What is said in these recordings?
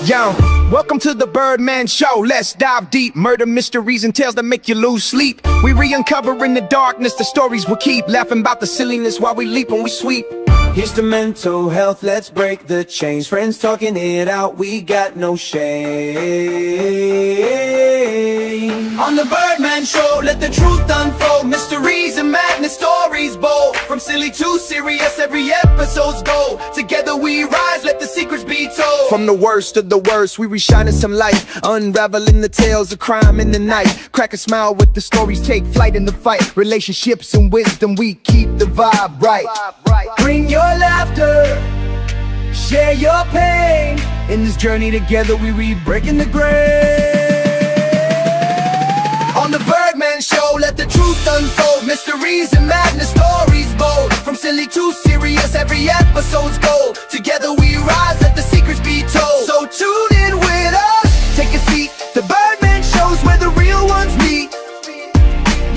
Yo, welcome to the Birdman Show. Let's dive deep. Murder mysteries and tales that make you lose sleep. We re-uncover in the darkness the stories we'll keep. Laughing about the silliness while we leap and we sweep. Here's to mental health, let's break the chains. Friends talking it out, we got no shame. On the Birdman Show, let the truth unfold. Mysteries and madness, stories bold. From silly to serious, every episode's gold. Together we rise, let the secrets be told. From the worst of the worst, we re-shining some light. Unraveling the tales of crime in the night. Crack a smile with the stories, take flight in the fight. Relationships and wisdom, we keep the vibe right. Bring your laughter, share your pain. In this journey together we read breaking the grave. On the Birdman Show, let the truth unfold. Mysteries and madness, stories bold. From silly to serious, every episode's gold. Together we rise, let the secrets be told. So tune in with us, take a seat. The Birdman Show's where the real ones meet.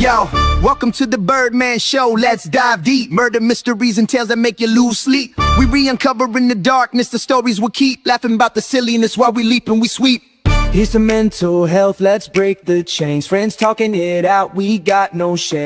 Yo, welcome to the Birdman Show. Let's dive deep. Murder mysteries and tales that make you lose sleep. We re-uncover in the darkness the stories we'll keep. Laughing about the silliness while we leap and we sweep. Here's to mental health, let's break the chains. Friends talking it out, we got no shame.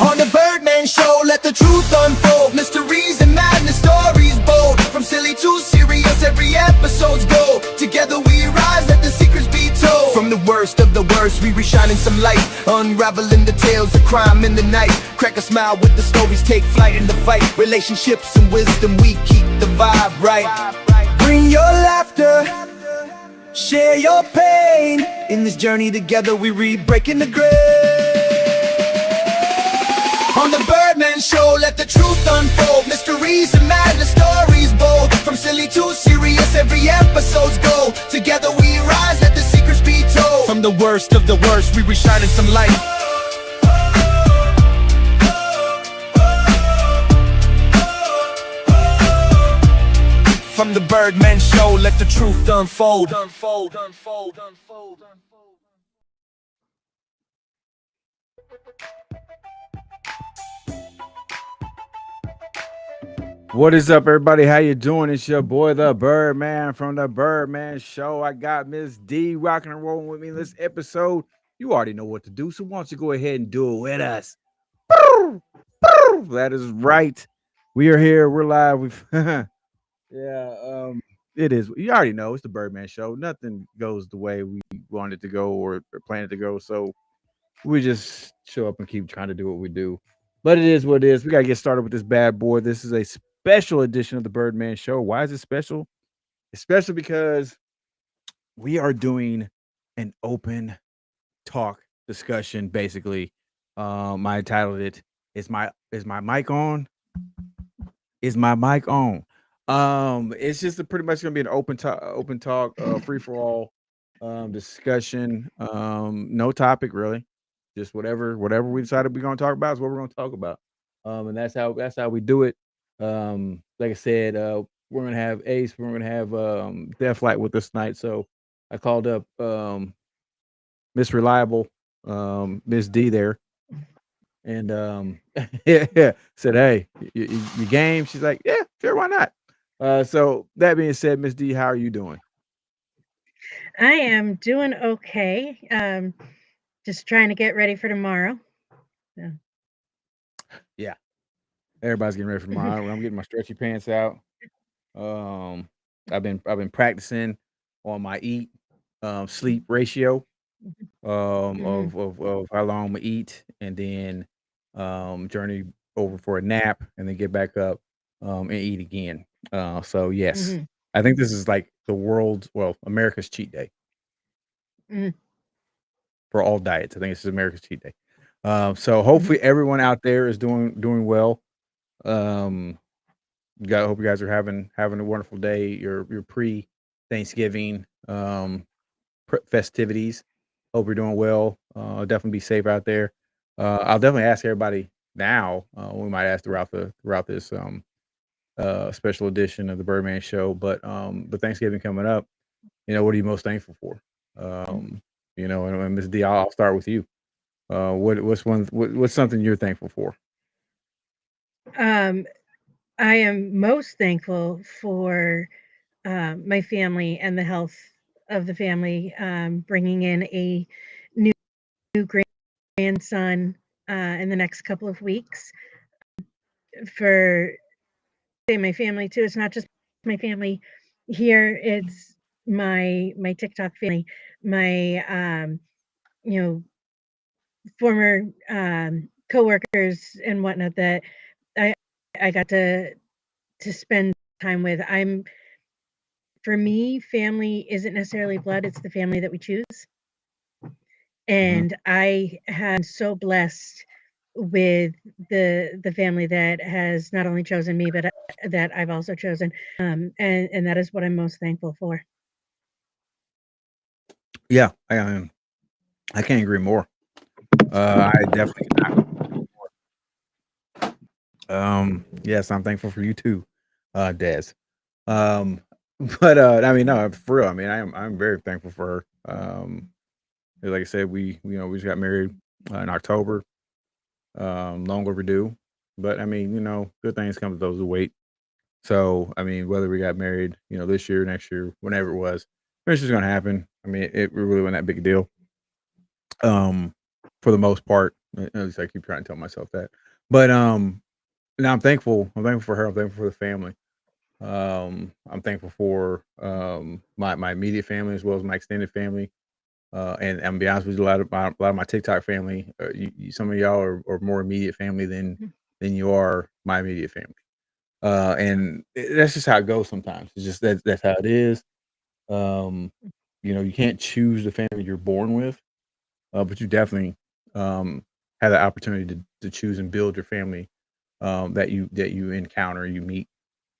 On the Birdman Show, let the truth unfold. Mysteries and madness, stories bold. From silly to serious, every episode's gold. Together we rise, let the secrets be told. From the worst of the worst, we re-shining some light. Unraveling the tales of crime in the night. Crack a smile with the stories, take flight in the fight. Relationships and wisdom, we keep the vibe right. Bring your laughter, share your pain. In this journey together we read breaking the grave. On the Birdman Show, let the truth unfold. Mysteries and madness, stories bold. From silly to serious, every episode's gold. Together we rise, let the secrets be told. From the worst of the worst, we re-shining some light. From the Birdman Show, let the truth unfold. What is up, everybody? How you doing? It's your boy, the Birdman, from the Birdman Show. I got Miss D rocking and rolling with me in this episode. You already know what to do, so why don't you go ahead and do it with us? That is right. We are here. We're live. We've it is. You already know it's the Birdman Show. Nothing goes the way we want it to go or plan it to go. So we just show up and keep trying to do what we do. But it is what it is. We got to get started with this bad boy. This is a special edition of the Birdman Show. Why is it special? It's special because we are doing an open talk discussion, basically. I titled it, Is my mic on? Is my mic on? It's just pretty much gonna be an open talk, free for all discussion. No topic really. Just whatever we decided we're gonna talk about is what we're gonna talk about. And that's how we do it. Like I said, we're gonna have Ace, we're gonna have Death Light with us tonight. So I called up Miss Reliable, Miss D there, and yeah, said, "Hey, you game?" She's like, "Yeah, sure, why not?" So that being said, Miss D, how are you doing? I am doing okay. Just trying to get ready for tomorrow. Yeah. Yeah, everybody's getting ready for tomorrow. I'm getting my stretchy pants out. Um, I've been practicing on my eat sleep ratio Mhm. of how long I'm gonna eat, and then journey over for a nap, and then get back up and eat again. So yes, Mhm. I think this is like America's cheat day Mhm. for all diets. I think this is America's cheat day. So Mhm. hopefully everyone out there is doing well. Um, hope you guys are having a wonderful day. Your pre Thanksgiving festivities. Hope you're doing well. Definitely be safe out there. I'll definitely ask everybody now. We might ask throughout this special edition of the Birdman Show. But Thanksgiving coming up, what are you most thankful for? Um, and Ms. D, I'll start with you. What's something you're thankful for? Um, I am most thankful for my family and the health of the family, bringing in a new grandson in the next couple of weeks. For say my family too, it's not just my family here; it's my TikTok family, my you know former coworkers and whatnot that I I got to spend time with. I'm For me, family isn't necessarily blood; it's the family that we choose. Mhm. And I have so blessed with the family that has not only chosen me, but that I've also chosen. And that is what I'm most thankful for. Yeah, I can't agree more. I definitely yes, I'm thankful for you too, Des. Um, but I mean, no, for real. I mean, I'm very thankful for her. Like I said, we just got married in October. Long overdue, but I mean, good things come to those who wait. So, I mean, whether we got married, this year, next year, whenever it was, it's just gonna happen. I mean, it really wasn't that big a deal. Um, for the most part, at least I keep trying to tell myself that. But now I'm thankful. I'm thankful for her. I'm thankful for the family. I'm thankful for my immediate family as well as my extended family. And I'm gonna be honest with you, a lot of my TikTok family, some of y'all are more immediate family than you are my immediate family. And that's just how it goes sometimes. It's just that's how it is. Um, you can't choose the family you're born with, but you definitely um, have the opportunity to choose and build your family that you encounter, you meet.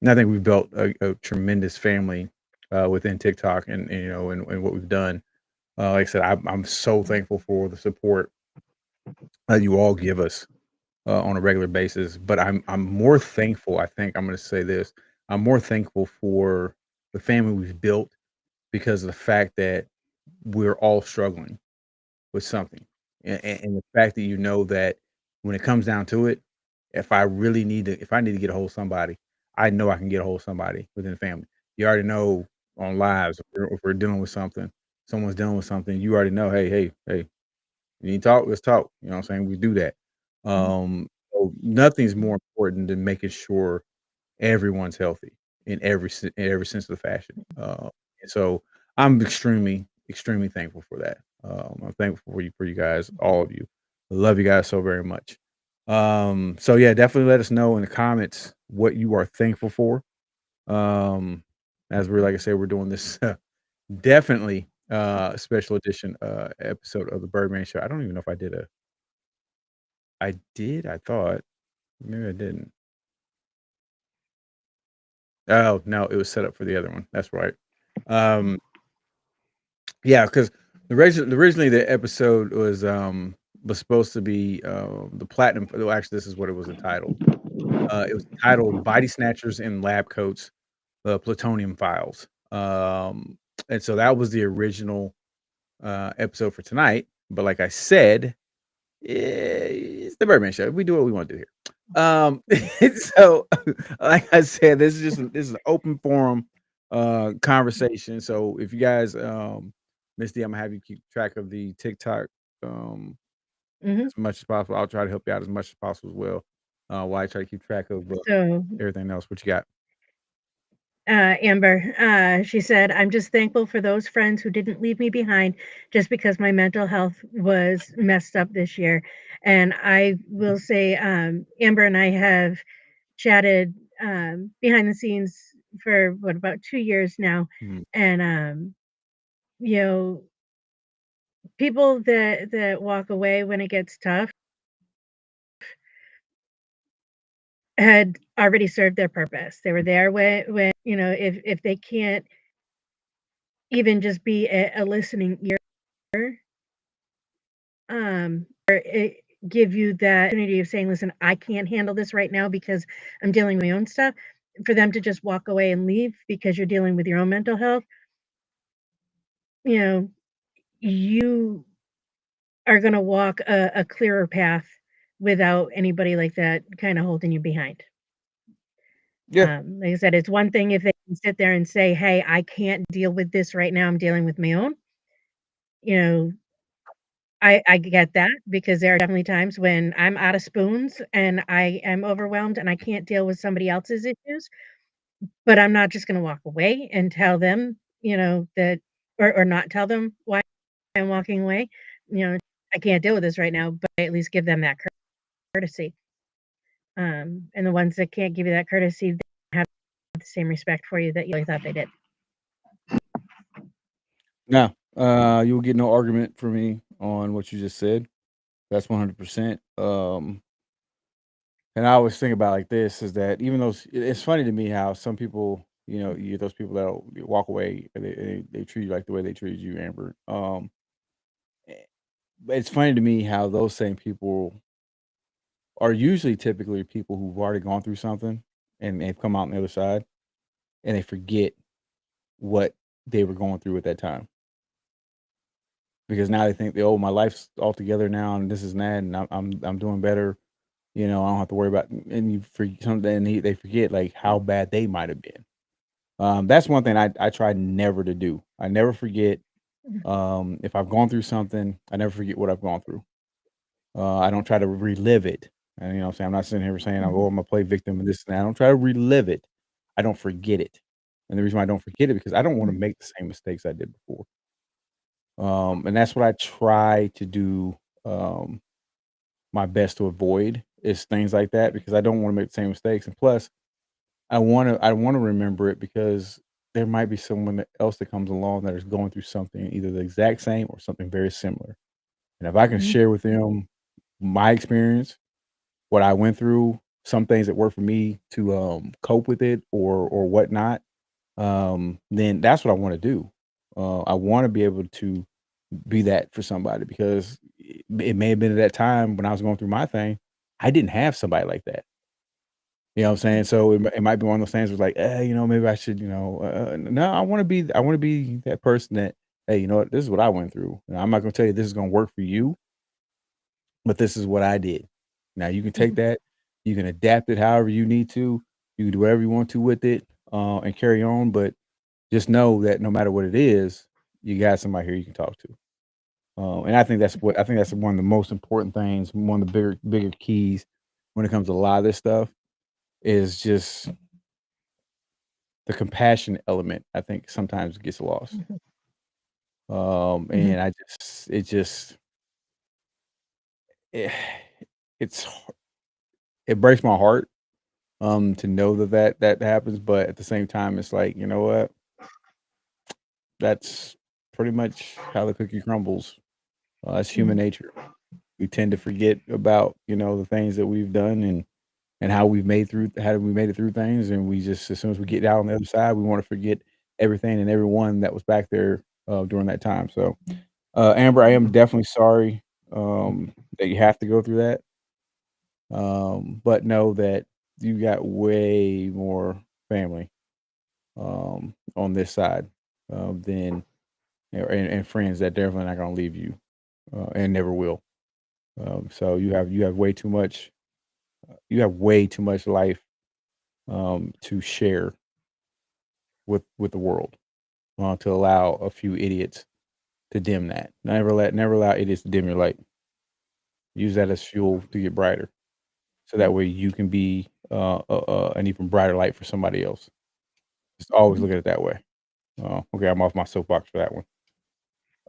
And I think we've built a tremendous family within TikTok and what we've done. Like I said, I'm so thankful for the support that you all give us on a regular basis. But I'm more thankful. I think I'm going to say this. I'm more thankful for the family we've built because of the fact that we're all struggling with something, and the fact that that when it comes down to it, if I need to get a hold of somebody, I know I can get a hold of somebody within the family. You already know on lives if we're dealing with something, someone's dealing with something. You already know, hey, you need to talk, let's talk. You know what I'm saying? We do that. So nothing's more important than making sure everyone's healthy in every sense of the fashion. And so I'm extremely thankful for that. I'm thankful for you guys, all of you. I love you guys so very much. So yeah, definitely let us know in the comments what you are thankful for. Um, as we're like I said, we're doing this definitely special edition episode of the Birdman Show. I don't even know if I did. I thought maybe I didn't. Oh no, it was set up for the other one. That's right. Um, yeah, because originally the episode was supposed to be the platinum. Well, actually, this is what it was entitled. It was titled "Body Snatchers in Lab Coats: The Plutonium Files." And so that was the original episode for tonight. But like I said, it's the Birdman Show. We do what we want to do here. So like I said, this is an open forum conversation. So if you guys Miss D, I'm gonna have you keep track of the TikTok um Hmm. as much as possible. I'll try to help you out as much as possible as well. While I try to keep track of So, everything else. What you got? Amber, she said, I'm just thankful for those friends who didn't leave me behind just because my mental health was messed up this year. And I will say, Amber and I have chatted behind the scenes for what about 2 years now. Mhm. And you know, people that walk away when it gets tough had already served their purpose. They were there when if they can't even just be a listening ear, or give you that opportunity of saying, "Listen, I can't handle this right now because I'm dealing with my own stuff." For them to just walk away and leave because you're dealing with your own mental health, you know, you are going to walk a clearer path without anybody like that kind of holding you behind. Yeah. Like I said, it's one thing if they can sit there and say, "Hey, I can't deal with this right now. I'm dealing with my own." You know, I get that because there are definitely times when I'm out of spoons and I am overwhelmed and I can't deal with somebody else's issues, but I'm not just gonna walk away and tell them, that or not tell them why I'm walking away. You know, I can't deal with this right now, but I at least give them that courtesy. And the ones that can't give you that courtesy, they have the same respect for you that you really thought they did. No, you'll get no argument from me on what you just said. That's 100%. And I always think about like this is that even though it's funny to me how some people, you get those people that walk away and they treat you like the way they treated you, Amber. Eh, but it's funny to me how those same people are usually typically people who've already gone through something and they've come out on the other side and they forget what they were going through at that time because now they think oh my life's all together now and this is that and I'm doing better. I don't have to worry about and you for something and they forget like how bad they might have been. That's one thing I try never to do. I never forget. Mhm, If I've gone through something, I never forget what I've gone through. I don't try to relive it. And what I'm saying, I'm not sitting here saying, mhm, "Oh, I'm gonna play victim of this and that." I don't try to relive it. I don't forget it. And the reason why I don't forget it because I don't want to mhm, make the same mistakes I did before. And that's what I try to do. My best to avoid is things like that because I don't want to make the same mistakes. And plus, I wanna remember it because there might be someone else that comes along that is going through something either the exact same or something very similar. And if I can mhm, share with them my experience, what I went through, some things that worked for me to, cope with it or whatnot, then that's what I wanna do. I wanna be able to be that for somebody because it may have been at that time when I was going through my thing, I didn't have somebody like that. You know what I'm saying? So it might be one of those things where like, maybe I should, no, I wanna be that person that, "Hey, you know what? This is what I went through, and I'm not gonna tell you this is gonna work for you, but this is what I did. Now you can take mhm, that, you can adapt it however you need to, you can do whatever you want to with it, and carry on, but just know that no matter what it is, you got somebody here you can talk to." And I think that's one of the most important things, one of the bigger keys when it comes to a lot of this stuff is just the compassion element, I think sometimes gets lost. mhm, mhm, And it, it's it breaks my heart to know that happens, but at the same time, it's like you know what, that's pretty much how the cookie crumbles. That's human mhm, nature. We tend to forget about the things that we've done and how we made it through things, and we just as soon as we get out on the other side, we want to forget everything and everyone that was back there during that time. So Amber, I am mhm, definitely sorry, that you have to go through that, but know that you got way more family, on this side, than and friends that definitely not gonna leave you, and never will. So you have way too much life, to share with the world, to allow a few idiots to dim that. Never allow idiots to dim your light. Use that as fuel to get brighter. So that mhm, way you can be an even brighter light for somebody else. Just always mhm. look at it that way. Okay, I'm off my soapbox for that one.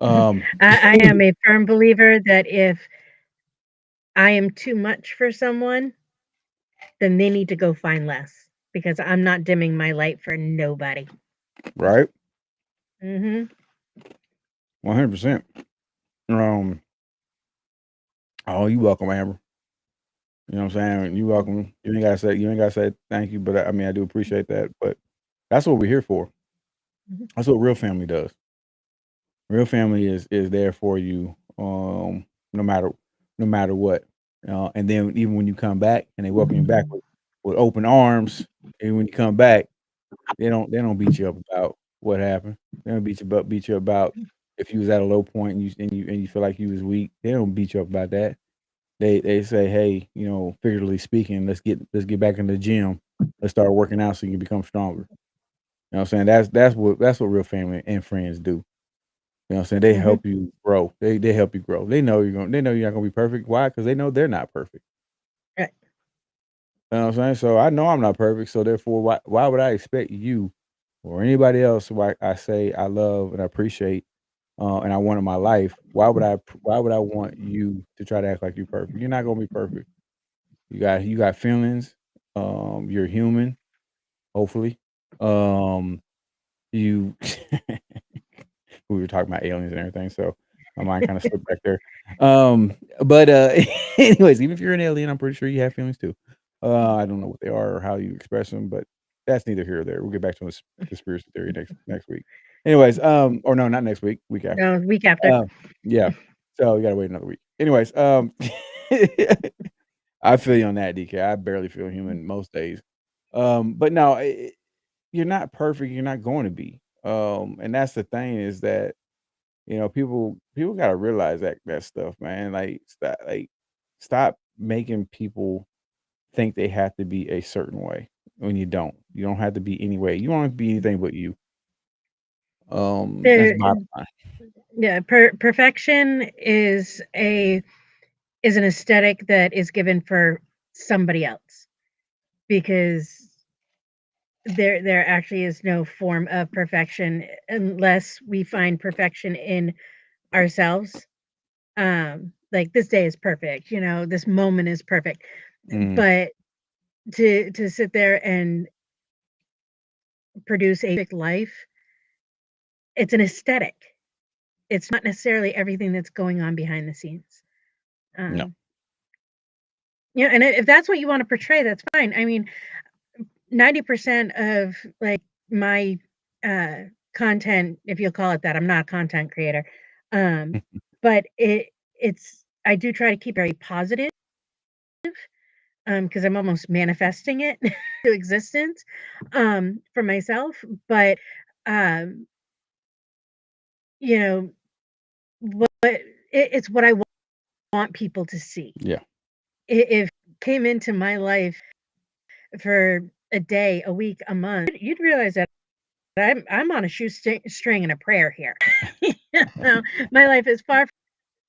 Mhm. Um, I am a firm believer that if I am too much for someone, then they need to go find less because I'm not dimming my light for nobody. right, Mhm, 100%. Um, oh, you welcome, Amber. You know what I'm saying? You mhm, welcome. You ain't gotta say thank you, but I mean I do appreciate that. But that's what we're here for. mhm, That's what real family does. Real family is there for you, no matter no matter what. And then even when you come back and they welcome you back with open arms, and when you come back, they don't beat you up about what happened. They don't beat you about if you was at a low point and you feel like you was weak. They don't beat you up about that. They say, hey, figuratively speaking, let's get back in the gym. Let's start working out so you can become stronger. You know what I'm saying? That's what real family and friends do. You know what I'm saying? They Mhm. help you grow. They help you grow. They know you're not gonna be perfect. Why? Because they know they're not perfect. Right. You know what I'm saying? So I know I'm not perfect. So therefore, why would I expect you or anybody else who I say I love and I appreciate and I want in my life? Why would I want you to try to act like you're perfect? You're not gonna be perfect. You got feelings. You're human. Hopefully. Um, you we were talking about aliens and everything, so my mind kinda slipped back there. But, anyways, even if you're an alien, I'm pretty sure you have feelings too. I don't know what they are or how you express them, but that's neither here or there. We'll get back to this conspiracy theory next week. Anyways, or no, not next week, week after. No, week after. Yeah, so you gotta wait another week. Anyways, I feel you on that, DK. I barely feel human most days. But no, you're not perfect, you're not going to be. And that's the thing is that people gotta realize that stuff, man. Stop making people think they have to be a certain way when you don't. You don't have to be any way. You don't have to be anything but you. That's There bottom line. yeah, perfection is an aesthetic that is given for somebody else because there actually is no form of perfection unless we find perfection in ourselves. Like this day is perfect, this moment is perfect. Mm, But to sit there and produce a perfect life, it's an aesthetic. It's not necessarily everything that's going on behind the scenes. no. Um, and if that's what you want to portray, that's fine. I mean, 90% of like my uh content, if you'll call it that, I'm not a content creator. Um, but it's I do try to keep very positive, because I'm almost manifesting it to existence for myself. But um, you know, it's what I want people to see. Yeah. If came into my life for a day, a week, a month, you'd realize that I'm on a shoestring and a prayer here. My life is far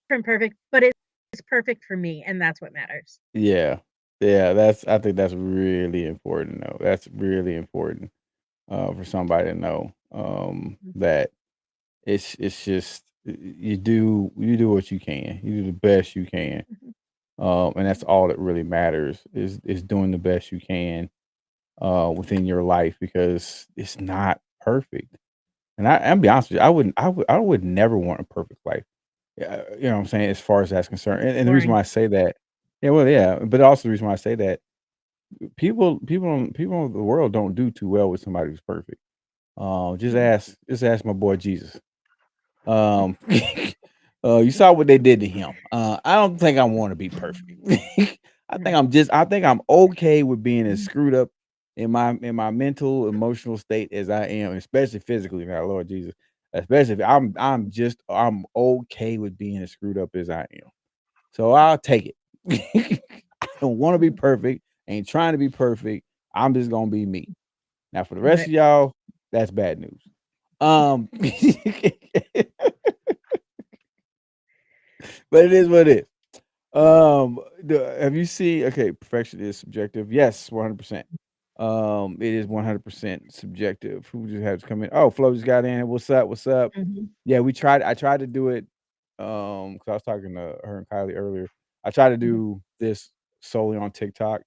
from perfect, but it's perfect for me, and that's what matters. Yeah. Yeah, I think that's really important though. That's really important for somebody to know. That it's just you do what you can. You do the best you can. Mhm. And that's all that really matters is doing the best you can within your life because it's not perfect. And I'll be honest with you, I would never want a perfect life. Yeah, you know what I'm saying, as far as that's concerned. And the reason Boring. why I say that, yeah, well, yeah, but also the reason why I say that people in the world don't do too well with somebody who's perfect. Mhm. Just ask my boy Jesus. Um, you saw what they did to him. I don't think I want to be perfect. Right. I think I'm okay with being as Mhm. screwed up in my mental, emotional state as I am, especially physically now, Lord Jesus. Especially if I'm okay with being as screwed up as I am. So I'll take it. I don't want to be Mhm. perfect. Ain't trying to be perfect. I'm just gonna be me. Now for the rest Right. of y'all, that's bad news. Um but it is what it is. Have you seen? Okay, perfection is subjective. Yes, 100%. It is 100% subjective. Who just has to come in? Oh, Flo just got in. What's up? What's up? Mhm. Yeah, we tried. I tried to do it. Because I was talking to her and Kylie earlier. I tried to Mhm. do this solely on TikTok.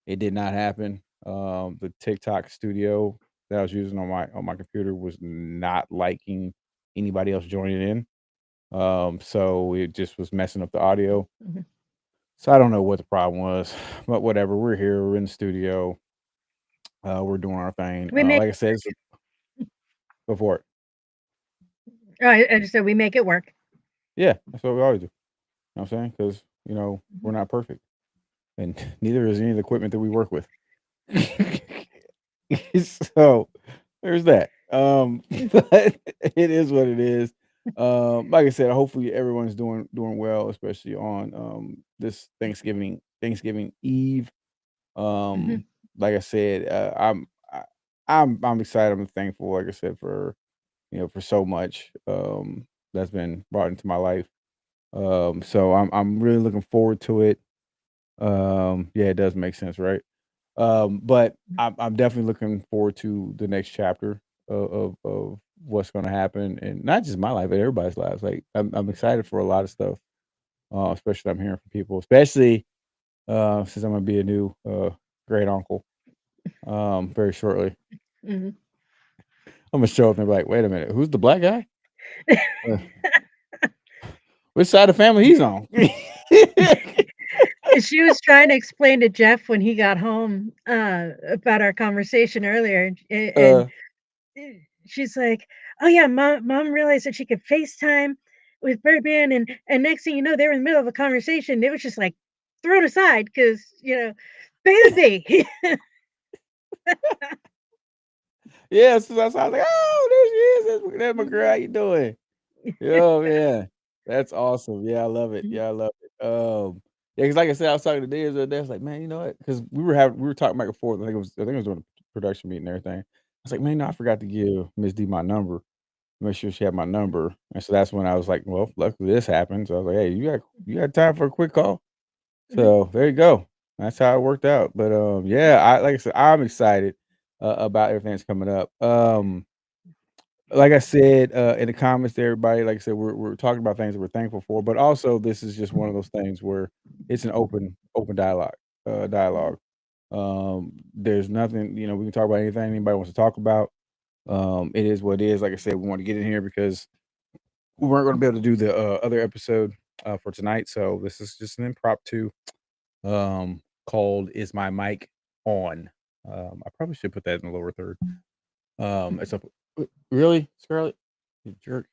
It did not happen. The TikTok studio that I was using on my computer was not liking anybody else joining in. So it just was messing up the audio. Mhm. So I don't know what the problem was, but whatever. We're here. We're in the studio. We're doing our thing. We make Like I said, go for it. I just said we make it work. Yeah, that's what we always do. You know what I'm saying? Because we're Mhm. not perfect, and neither is any of the equipment that we work with. So there's that. But it is what it is. Like I said, hopefully everyone's doing well, especially on this Thanksgiving Eve. Mhm. Um, like I said, I'm excited. I'm thankful, like I said, for for so much that's been brought into my life. So I'm really looking forward to it. Yeah, it does make sense, right? But I'm definitely looking forward to the next chapter of what's going to happen, and not just my life, but everybody's lives. Like I'm excited for a lot of stuff, especially I'm hearing from people, especially since I'm gonna be a new great uncle very shortly. Mhm. I'm gonna show up and be like, wait a minute, who's the black guy? Uh, which side of the family he's on? She was trying to explain to Jeff when he got home, about our conversation earlier, and uh, she's like, "Oh yeah, mom realized that she could FaceTime with Birdman, and next thing you know, they were in the middle of a conversation. It was just like thrown aside because Bambi." yeah, so that's how I was like, oh, there she is. That's my girl. How you doing? Oh yeah, that's awesome. Yeah, I love it. Mhm, Yeah, I love it. Yeah, because like I said, I was talking to Diz the other day. I was like, man, you know what? Because we were talking back and forth. I think it was doing a production meeting and everything. I was like, man, no, I forgot to give Miss D my number. Make sure she had my number. And so that's when I was like, well, luckily this happened. So I was like, hey, you got time for a quick call? mhm, So there you go. That's how it worked out. But yeah, I like I said, I'm excited about everything that's coming up. Like I said, in the comments to everybody, like I said, we're talking about things that we're thankful for, but also this is just one of those things where it's an open mhm, dialogue. There's nothing, we can talk about anything anybody wants to talk about. It is what it is. Like I said, we want to get in here because we weren't going to be able to do the other episode for tonight, so this is just an impromptu called "Is My Mic On?" I probably should put that in the lower third. It's up. Really, Scarlett? You jerk.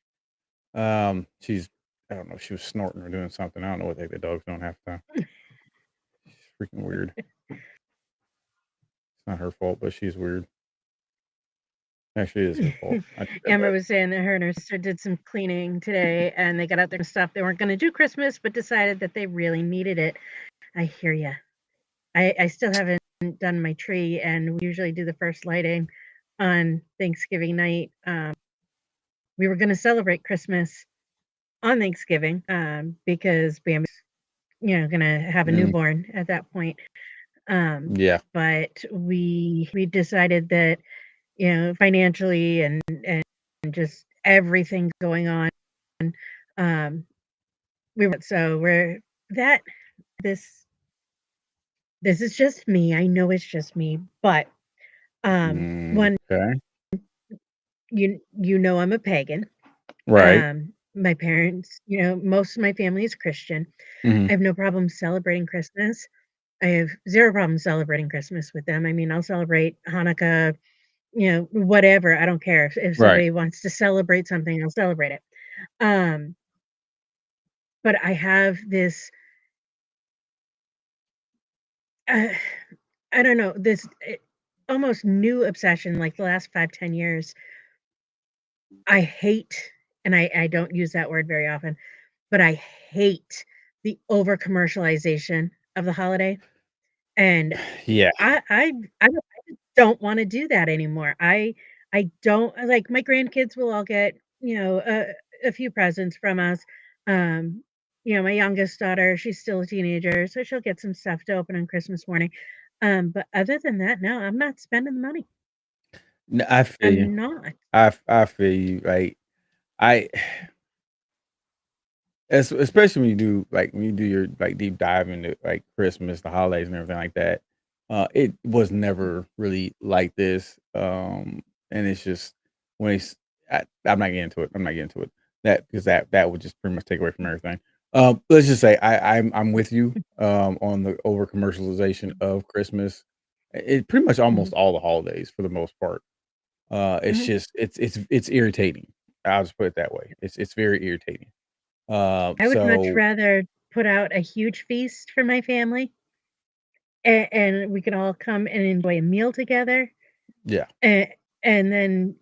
She's I don't know, she was snorting or doing something. I don't know what the heck the dog's doing half the time. She's freaking weird. It's not her fault, but she's weird. Actually, it is her fault. I take that Amber back. was saying that her and her sister did some cleaning today, and they got out their stuff. They weren't going to do Christmas, but decided that they really needed it. I hear ya. I still haven't done my tree, and we usually do the first lighting on Thanksgiving night. We were going to celebrate Christmas on Thanksgiving, because Bambi's, going to have a Mm, newborn at that point. Um, yeah. but we decided that, financially and just everything going on, um, we're that this this is just me. I know it's just me, but one, Okay. I'm a pagan. Right. My parents, most of my family is Christian. Mhm. I have no problem celebrating Christmas. I have 0 problem celebrating Christmas with them. I mean, I'll celebrate Hanukkah, whatever, I don't care. If Right. somebody wants to celebrate something, I'll celebrate it. Um, but I have this, uh, I don't know, this, almost new obsession, like, the last 5, 10 years. I hate, and I don't use that word very often, but I hate the over commercialization of the holiday, and Yeah. I don't wanna do that anymore. I don't like, my grandkids will all get, a few presents from us. Um, my youngest daughter, she's still a teenager, so she'll get some stuff to open on Christmas morning. But other than that, no, I'm not spending the money. I feel you. I'm not. I feel you. Like I especially when you do your, like, deep dive into, like, Christmas, the holidays, and everything like that, it was never really like this, and it's just when it's I'm not getting into it. I'm not getting into it. That because that would just pretty much take away from everything. Let's just say I'm with you, on the over commercialization of Christmas. It pretty much almost Mhm, all the holidays for the most part. It's mhm. just it's irritating. I'll just put it that way. It's very irritating. I would much So rather put out a huge feast for my family, and we can all come and enjoy a meal together, yeah, and and then,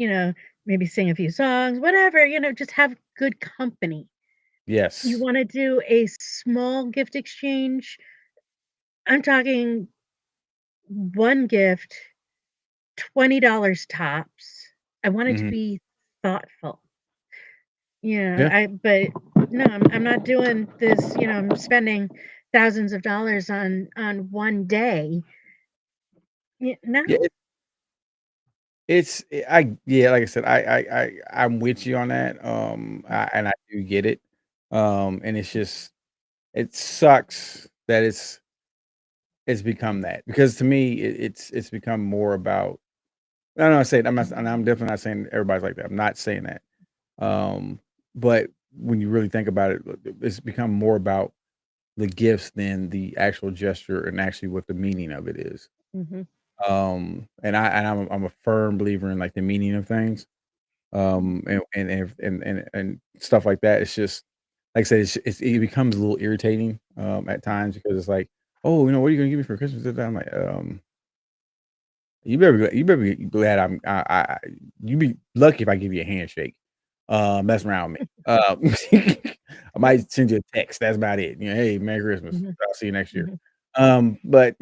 maybe sing a few songs, whatever, just have good company. You yes, wanna do a small gift exchange? I'm talking one gift, $20 tops. I want it to Mhm. be thoughtful. Yeah. But no, I'm not doing this, I'm spending thousands of dollars on one day. No. Yeah. Yeah, like I said, I'm with you on that. And I do get it. And it's just it sucks that it's become that because to me it's become more about no, no, I say I'm not, and I'm definitely not saying everybody's like that. I'm not saying that. But when you really think about it, it's become more about the gifts than the actual gesture and actually what the meaning of it is. Mhm. I'm a firm believer in like the meaning of things. Mhm. And stuff like that. It's just like I said, it becomes a little irritating at times because it's like, oh, what are you gonna give me for Christmas? I'm like, you better be glad you be lucky if I give you a handshake. Mess around with me. I might send you a text. That's about it. Hey, Merry Christmas. Mhm. I'll see you next year. Mhm. But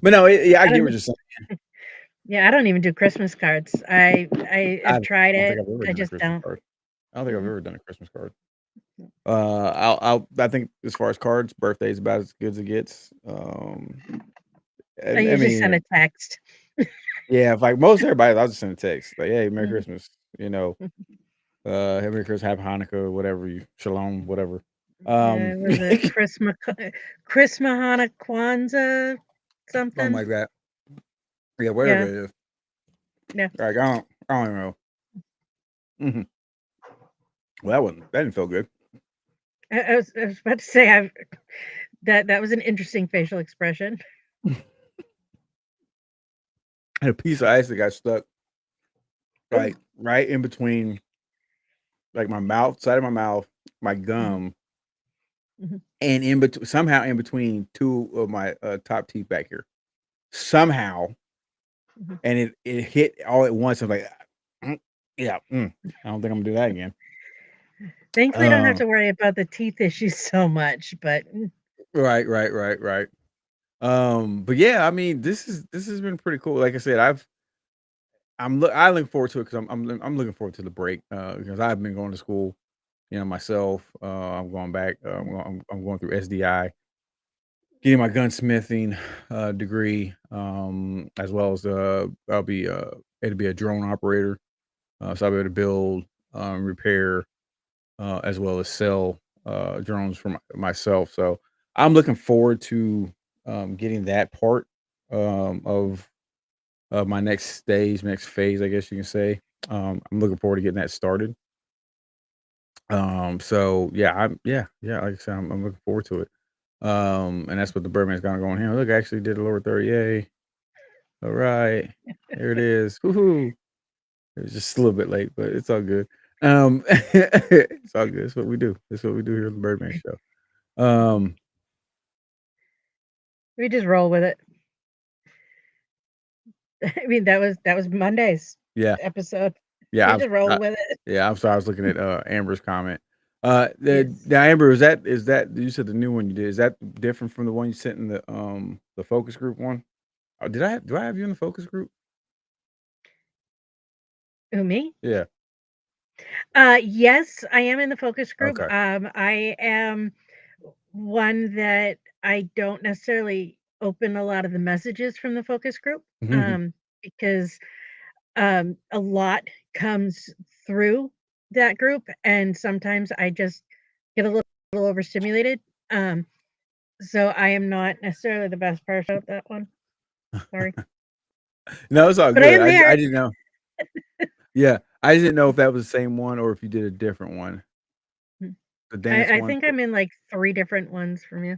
but no, yeah, I I get don't what you're saying. Yeah, I don't even do Christmas cards. I I have tried don't think it. I've ever I done a just Christmas don't. card. I don't think I've Mm-mm. ever done a Christmas card. I think as far as cards, birthday's about as good as it gets. I I usually mean, send a text. yeah, if like most everybody, I'll just send a text like, "Hey, Merry Mhm. Christmas," Merry Christmas, Happy Hanukkah, whatever Shalom, whatever. Was it Christmas, Kwanzaa, Something something? like that. Yeah, whatever Yeah, it is. yeah. Like I don't even know. Mhm. Well, that didn't feel good. I was about to say that was an interesting facial expression. And a piece of ice that got stuck Oh. like right in between like my mouth, side of my mouth, my Mhm. gum, Mhm. and in between somehow in between two of my top teeth back here. Somehow, Mhm. and it hit all at once. I'm like, "Mm, yeah, I don't think I'm gonna do that again." Thankfully, I don't have Um, to worry about the teeth issues so much, but right, right, right, right. But yeah, I mean, this has been pretty cool. Like I said, I look forward to it because I'm looking forward to the break because I've been going to school, myself. I'm going back. I'm going through SDI, getting my gunsmithing degree, as well as it'll be a drone operator. So I'll be able to build, repair, as well as sell drones for myself. So I'm looking forward to getting that part of my next stage, next phase, I guess you can say. I'm looking forward to getting that started. So yeah, yeah, like I said, I'm looking forward to it. And that's what the Birdman's gonna go on here. Look, I actually did a lower 30. Yay. All right. There it is. Woohoo. It was just a little bit late, but it's all good. It's all good. It's what we do. It's what we do here on the Birdman Show. Um, we just roll with it. I mean, that was Monday's yeah, episode. yeah, We just roll with it. I'm sorry. I was looking at Amber's comment. Yes. Now Amber, is that you said the new one you did? Is that different from the one you sent in the focus group one? Do I have you in the focus group? Who, me? Yeah. Yes, I am in the focus group. Okay. I am one that I don't necessarily open a lot of the messages from the focus group, because a lot comes through that group, and sometimes I just get a little overstimulated. Um, so I am not necessarily the best person at that one. Sorry, No, it's all but I good. am there. I didn't know. Yeah, I didn't know if that was the same one or if you did a different one. Mm. The dance I one? think I'm in like 3 different ones from you.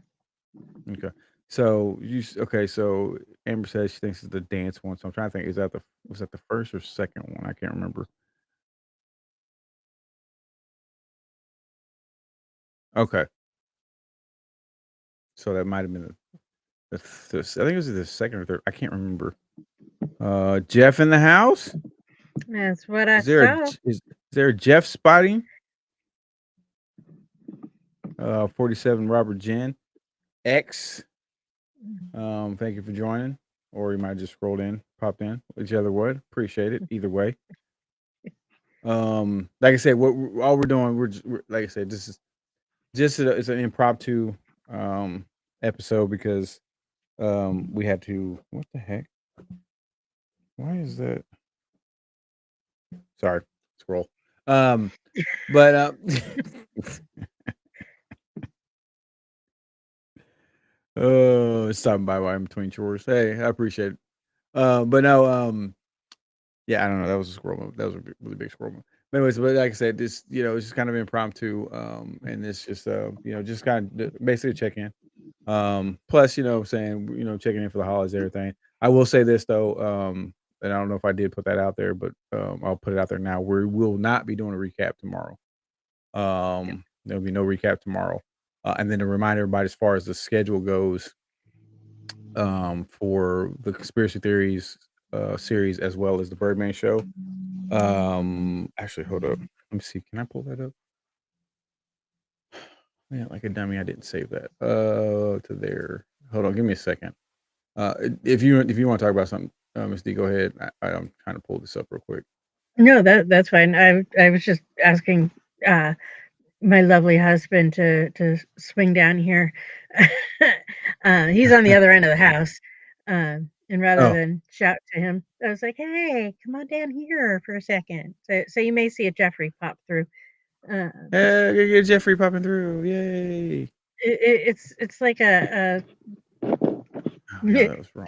Okay. So okay, so Amber says she thinks it's the dance one. So I'm trying to think, was that the first or second one? I can't remember. Okay. So that might have been I think it was the second or third. I can't remember. Jeff in the house? That's what I Is there a saw. is there a Jeff spotting? 47 Robert Jen. X Thank you for joining, or you might just scrolled in, popped in, whichever would appreciate it either way. Like I said, all we're doing, like I said, this is just it's an impromptu um episode because we had to. What the heck? Why is that? Sorry, scroll. Um, but oh, it's stopping by while I'm between chores. Hey, I appreciate it. But no, yeah, I don't know. That was a scroll move. That was a really big scroll move. But anyways, but like I said, this it's just kind of impromptu, and it's just just kind of basically check in. Plus, saying checking in for the holidays, and everything. I will say this though, and I don't know if I did put that out there, but I'll put it out there now. We will not be doing a recap tomorrow. There'll be no recap tomorrow. And then to remind everybody, as far as the schedule goes, for the conspiracy theories series as well as the Birdman show. Actually, hold up. Let me see. Can I pull that up? Man, like a dummy, I didn't save that. To there. Hold on. Give me a second. If you want to talk about something, Miss D, go ahead. I'm trying to pull this up real quick. No, that's fine. I was just asking uh, my lovely husband to swing down here. He's on the other end of the house, and rather Oh, than shout to him, I was like, "Hey, come on down here for a second." So you may see a Jeffrey pop through. Um, hey, get Jeffrey popping through! Yay! it's like a Oh no, that was wrong.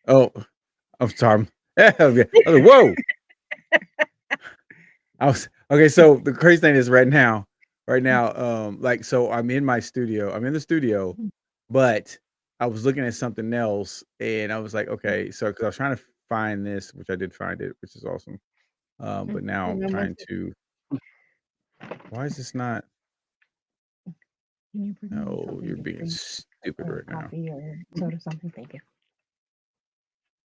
Oh, I'm sorry. I was like, whoa! I was okay. So the crazy thing is, right now, like, so I'm in my studio. I'm in the studio, but I was looking at something else, and I was like, okay, so because I was trying to find this, which I did find it, which is awesome. But now I'm and then once trying to. Why is this not? can you bring me Oh, something you're to being drink stupid or right now. coffee or soda, something? Thank you.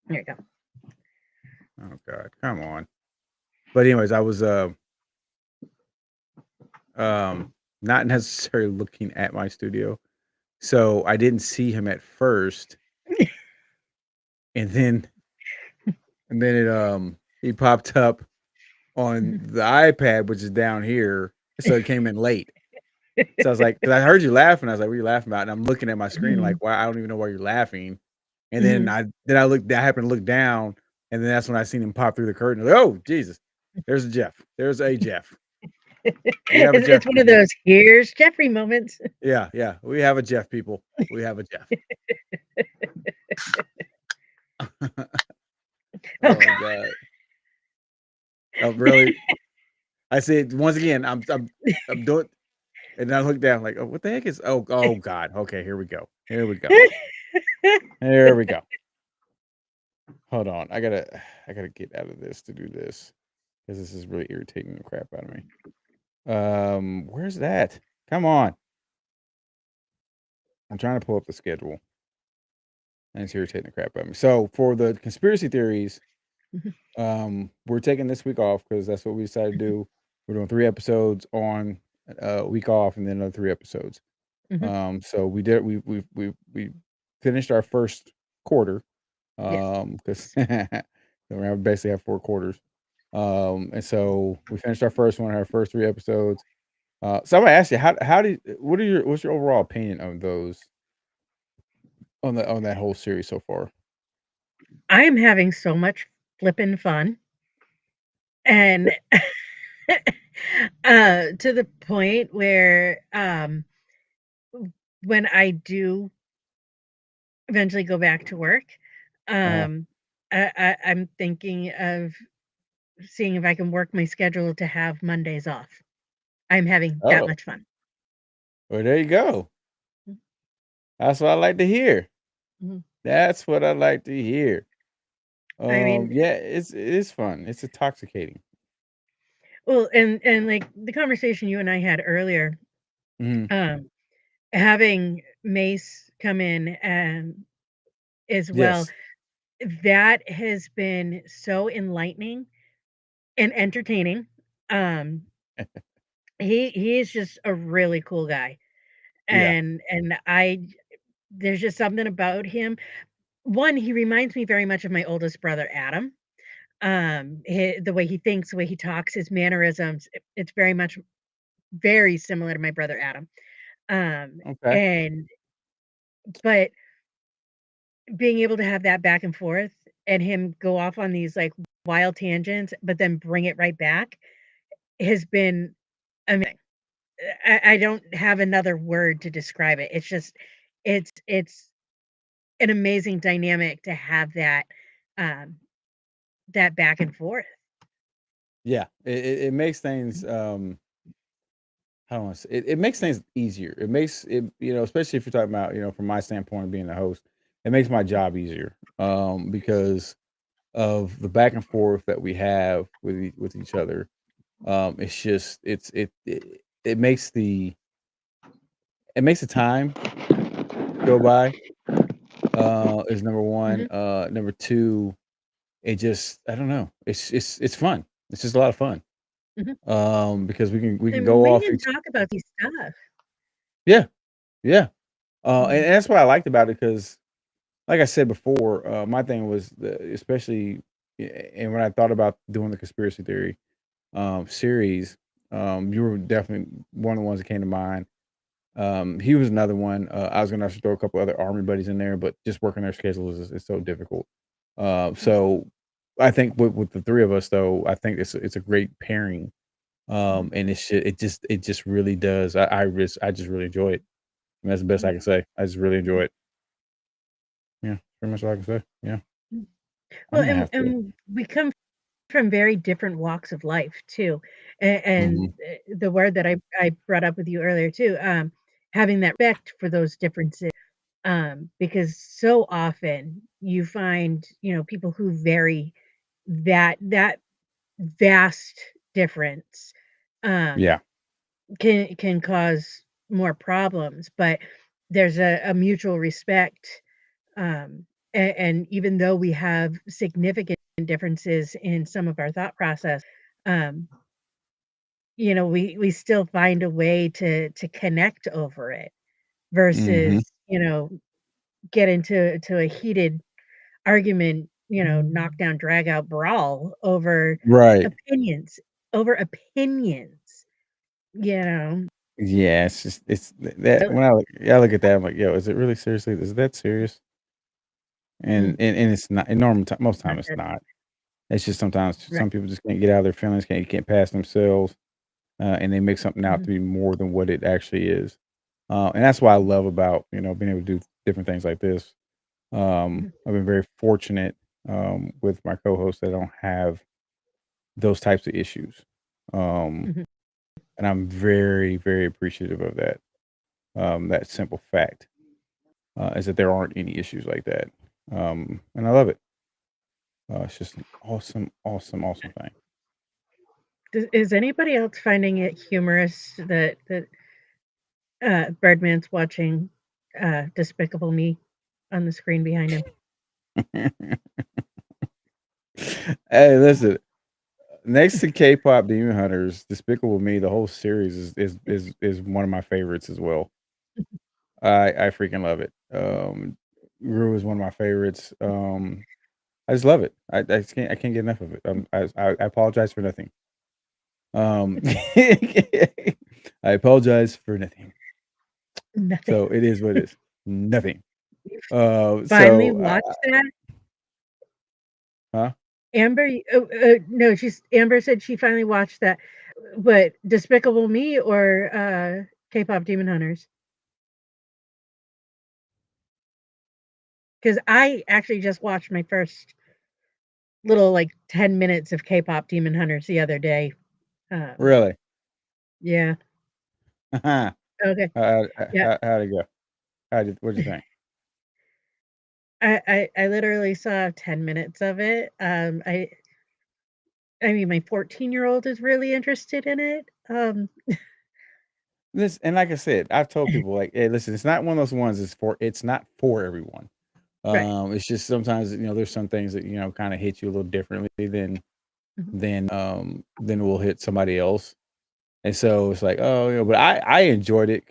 There you go. Oh God, come on. But anyways, I was um not necessarily looking at my studio, so I didn't see him at first, and then it he popped up on the iPad, which is down here, so it came in late. So I was like, because I heard you laughing, I was like, "What are you laughing about?" And I'm looking at my screen like, Mhm, "Why?" I don't even know why you're laughing. And then mhm. I looked. I happened to look down, and then that's when I seen him pop through the curtain. I was like, "Oh Jesus, there's a Jeff. There's a Jeff. We have a Jeff, It's one of people. those "Here's Jeffrey" moments. Yeah, yeah. We have a Jeff, people. We have a Jeff." Oh, Oh my God. Oh really? I said once again. I'm doing. And then I look down like, oh, what the heck is? Oh God. Okay, here we go. Here we go. Here we go. Hold on. I gotta get out of this to do this because this is really irritating the crap out of me. Where's that? Come on. I'm trying to pull up the schedule, and it's irritating the crap out of me. So for the conspiracy theories, we're taking this week off because that's what we decided to do. We're doing 3 episodes on a week off, and then another 3 episodes. Mhm. So we did. We finished our first quarter. Yes. Because we basically have 4 quarters. And so we finished our first one, our first 3 episodes. So I'm gonna ask you, what's your overall opinion of those on that whole series so far? I am having so much flippin' fun, and, to the point where, when I do eventually go back to work, Uh-huh. um, I'm thinking of seeing if I can work my schedule to have Mondays off. I'm having that Oh, much fun. well, there you go. That's what I like to hear. Mhm. That's what I like to hear. I mean, Yeah, it is fun. It's intoxicating. well, and like the conversation you and I had earlier, Mhm. um, having Mace come in and as well, Yes. that has been so enlightening and entertaining. Um, he is just a really cool guy, Yeah. and I there's just something about him. One, he reminds me very much of my oldest brother, Adam. The way he thinks, the way he talks, his mannerisms, it's very much very similar to my brother Adam. Okay. And but being able to have that back and forth and him go off on these like wild tangents, but then bring it right back has been amazing. I don't have another word to describe it. It's just it's an amazing dynamic to have um that back and forth. Yeah. It makes things how do I wanna say it makes things easier. It makes it, especially if you're talking about, from my standpoint of being the host, it makes my job easier. Because of the back and forth that we have with each other. It's just it makes the time go by. Is number one. Mhm, Number two, it just I don't know. It's fun. It's just a lot of fun. mhm. Because we can And go we off can each. talk about these stuff. Yeah, yeah. And Mhm, that's what I liked about it because, like I said before, my thing was especially, and when I thought about doing the conspiracy theory series, you were definitely one of the ones that came to mind. He was another one. I was gonna actually throw a couple other army buddies in there, but just working their schedules is so difficult. mhm, So I think with the three of us though, I think it's a great pairing. mhm, And it just really does. I just really enjoy it. And that's the best mhm, I can say. I just really enjoy mhm, it. Yeah, pretty much all I can say. Yeah, mhm. I'm Well, gonna have to. and we come from very different walks of life too, Mhm. the word that I brought up with you earlier too, having that respect for those differences, because so often you find, people who vary that vast difference, um, Yeah. can cause more problems, but there's a mutual respect, and even though we have significant differences in some of our thought process, um, we still find a way to connect over it Mhm. versus, get into a heated argument, knockdown, drag out brawl Right. opinions, over opinions, you know? Yeah, it's just it's that Uh, when I look at that, I'm like, "Yo, is it really seriously? Is that serious?" And mm, and and it's not. In normal time, most time not it's good. not. It's just sometimes Right. some people just can't get out of their feelings, can't pass themselves, and they make something out to Mhm, be more than what it actually is. And that's what I love about being able to do different things like this. mhm, I've been very fortunate with my co-hosts that don't have those types of issues, um, mhm. and I'm very very appreciative of that. That simple fact is that there aren't any issues like that, and I love it. It's just an awesome, awesome, awesome thing. Is anybody else finding it humorous that Birdman's watching, Despicable Me on the screen behind him? Hey, listen. Next to K-pop Demon Hunters, Despicable Me, the whole series is one of my favorites as well. I freaking love it. Gru is one of my favorites. I just love it. I can't get enough of it. I apologize for nothing. I apologize for nothing. Nothing. So it is what it is. Nothing. You finally So watched that? huh? Amber, no, Amber said she finally watched that. What, Despicable Me or, K-pop Demon Hunters? Because I actually just watched my first little, like, 10 minutes of K-pop Demon Hunters the other day. Um, Really? yeah. Okay. Yeah. How'd it go? What'd you think? I literally saw 10 minutes of it. I mean, my 14-year-old is really interested in it. This and like I said, I've told people like, "Hey, listen, it's not one of those ones. It's not for everyone. Right. It's just sometimes there's some things that kind of hit you a little differently than Mhm, than will hit somebody else. And so it's like, oh, but I enjoyed it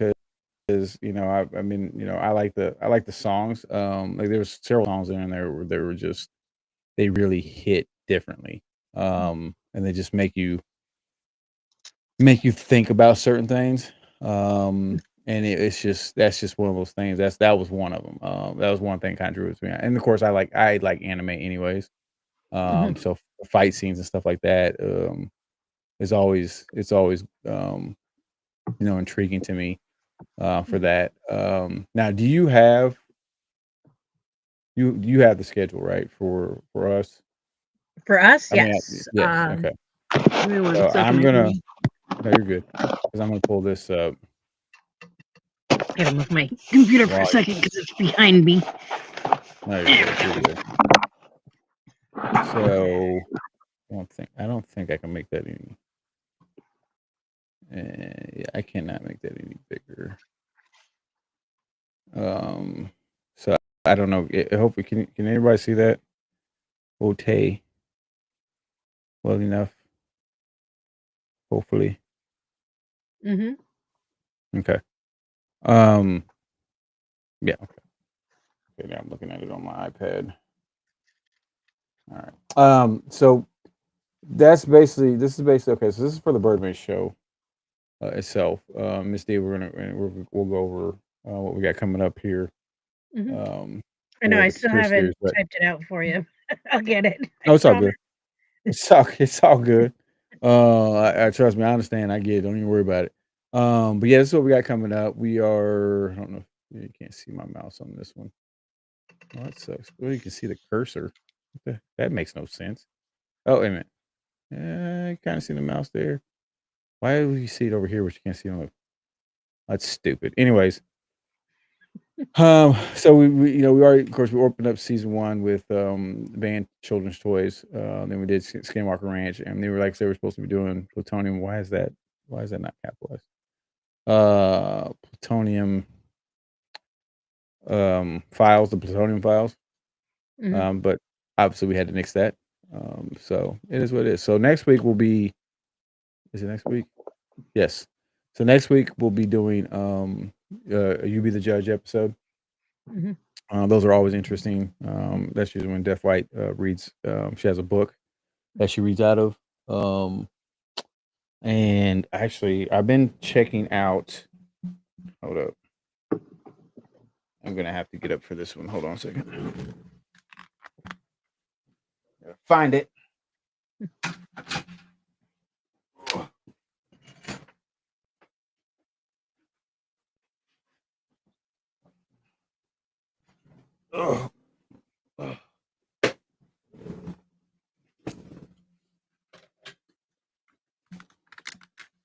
because I mean, I like the songs. Like there was several songs in there where they were just they really hit differently. And they just make you think about certain things. And it's just that's just one of those things. That was one of them. That was one thing kind of drew it to me. And of course, I like anime anyways. Mhm. So fight scenes and stuff like that it's always intriguing to me for Mhm. that. Now, do you have the schedule right for us? For us, I mean, yes. yes. Okay. Give me one So second. I'm gonna. No, you're good because I'm gonna pull this up I gotta move my computer for a while. second because it's behind me. No, you're good. You're good. So I don't think I can make that any. Yeah, I cannot make that any bigger. Um, so I don't know. Hopefully, can anybody see that? Okay, well enough. Hopefully, Mhm. okay. Um, yeah. Okay. Okay. Now I'm looking at it on my iPad. All right. So this is basically okay. So this is for the Birdman show itself. Miss D, we'll go over what we got coming up here Mhm. um, I know for I the still conspiracy theories. haven't But typed it out for you. I'll get it. I no, it's all promise. good. It's all good. I trust me. I understand. I get it. Don't even worry about it. But yeah, this is what we got coming up. We are. I don't know. You can't see my mouse on this one. Oh, that sucks. Well, you can see the cursor. That makes no sense. Oh, wait a minute. You kind of see the mouse there. Why do you see it over here, but you can't see it on the? That's stupid. Anyways, so we already, of course, we opened up season one with the band Children's Toys. Then we did Skinwalker Ranch, and they were like they were supposed to be doing Plutonium. Why is that? Why is that not capitalized? Plutonium files, the Plutonium files. Mhm. But obviously we had to nix that. So it is what it is. So next week will be. Is it next week? Yes. So next week we'll be doing You Be the Judge episode. Mhm. Those are always interesting. That's usually when Deaf White reads. She has a book that she reads out of. Um, and actually, I've been checking out. Hold up. I'm gonna have to get up for this one. Hold on a second. Find it. Ugh. Ugh.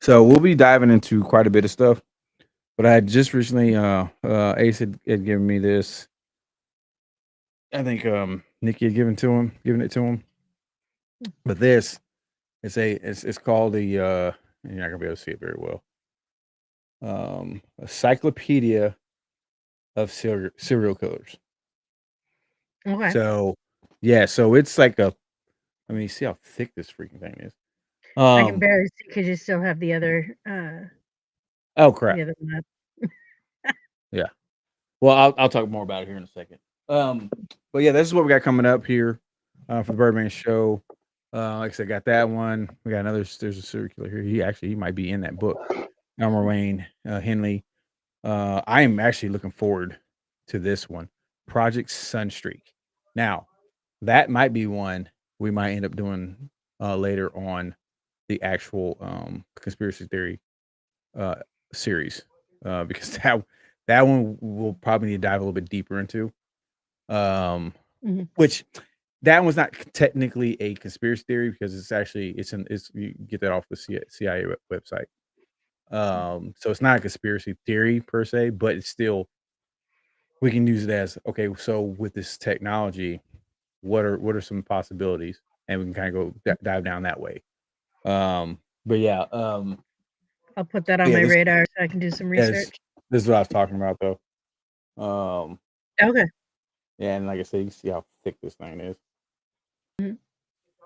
So we'll be diving into quite a bit of stuff. But I had just recently, Ace had given me this. I think Nikki had given it to him. But this, it's called the. You're not gonna be able to see it very well. A Encyclopedia of serial killers. Okay. So, yeah, so it's like a. I mean, you see how thick this freaking thing is. I can Um. barely see because you still have Oh crap. the other one up. Yeah. Well, I'll talk more about it here in a second. Um. But yeah, this is what we got coming up here for the Birdman show. Like I said, got that one. We got another. There's a serial killer here. He might be in that book. Elmer Wayne Henley. I am actually looking forward to this one, Project Sunstreak. Now, that might be one we might end up doing later on the actual conspiracy theory uh, series because that one we'll probably need to dive a little bit deeper into. Um, Mhm. which that one's not technically a conspiracy theory because it's you get that off the CIA website. So it's not a conspiracy theory per se, but it's still we can use it as okay. So with this technology, what are some possibilities, and we can kind of go dive down that way. But yeah, I'll put that on yeah, my this radar so I can do some yeah, this, research. this is what I was talking about though. Um, Okay. yeah, and like I said, you can see how thick this thing is. Mhm.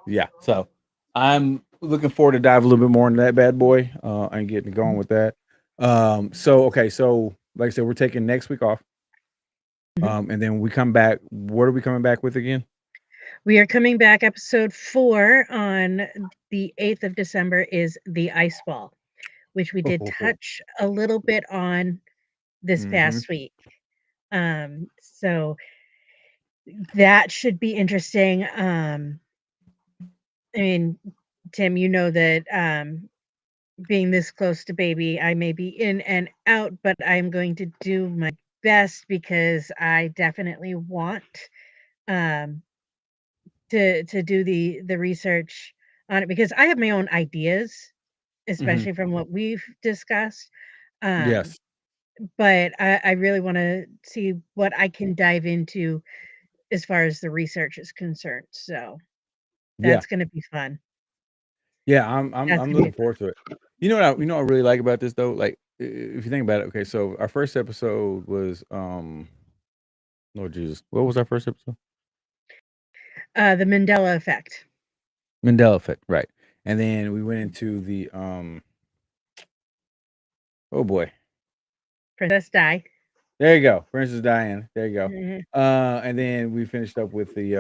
Yeah, so I'm looking forward to dive a little bit more into that bad boy and getting going Mhm, with that. So okay, so like I said, we're taking next week off. mhm. And then we come back. What are we coming back with again? We are coming back. Episode 4 on the 8th of December is the ice ball, which we did touch a little bit on this Mm-hmm. past week. So that should be interesting. I mean, Tim, you know that being this close to baby, I may be in and out, but I'm going to do my best because I definitely want um to do the research on it because I have my own ideas, Mm-hmm. especially from what we've discussed. Um, Yes. but I really want to see what I can dive into as far as the research is concerned. So Yeah. that's going to be fun. Yeah. I'm That's I'm going to be looking forward to it. You know what I really like about this though. Like if you think about it. Okay, so our first episode was Lord Jesus. What was our first episode? the Mandela effect. Mandela Effect, right? And then we went into the oh boy. Princess Di. There you go, Princess Diana. There you go. Mhm, And then we finished up with the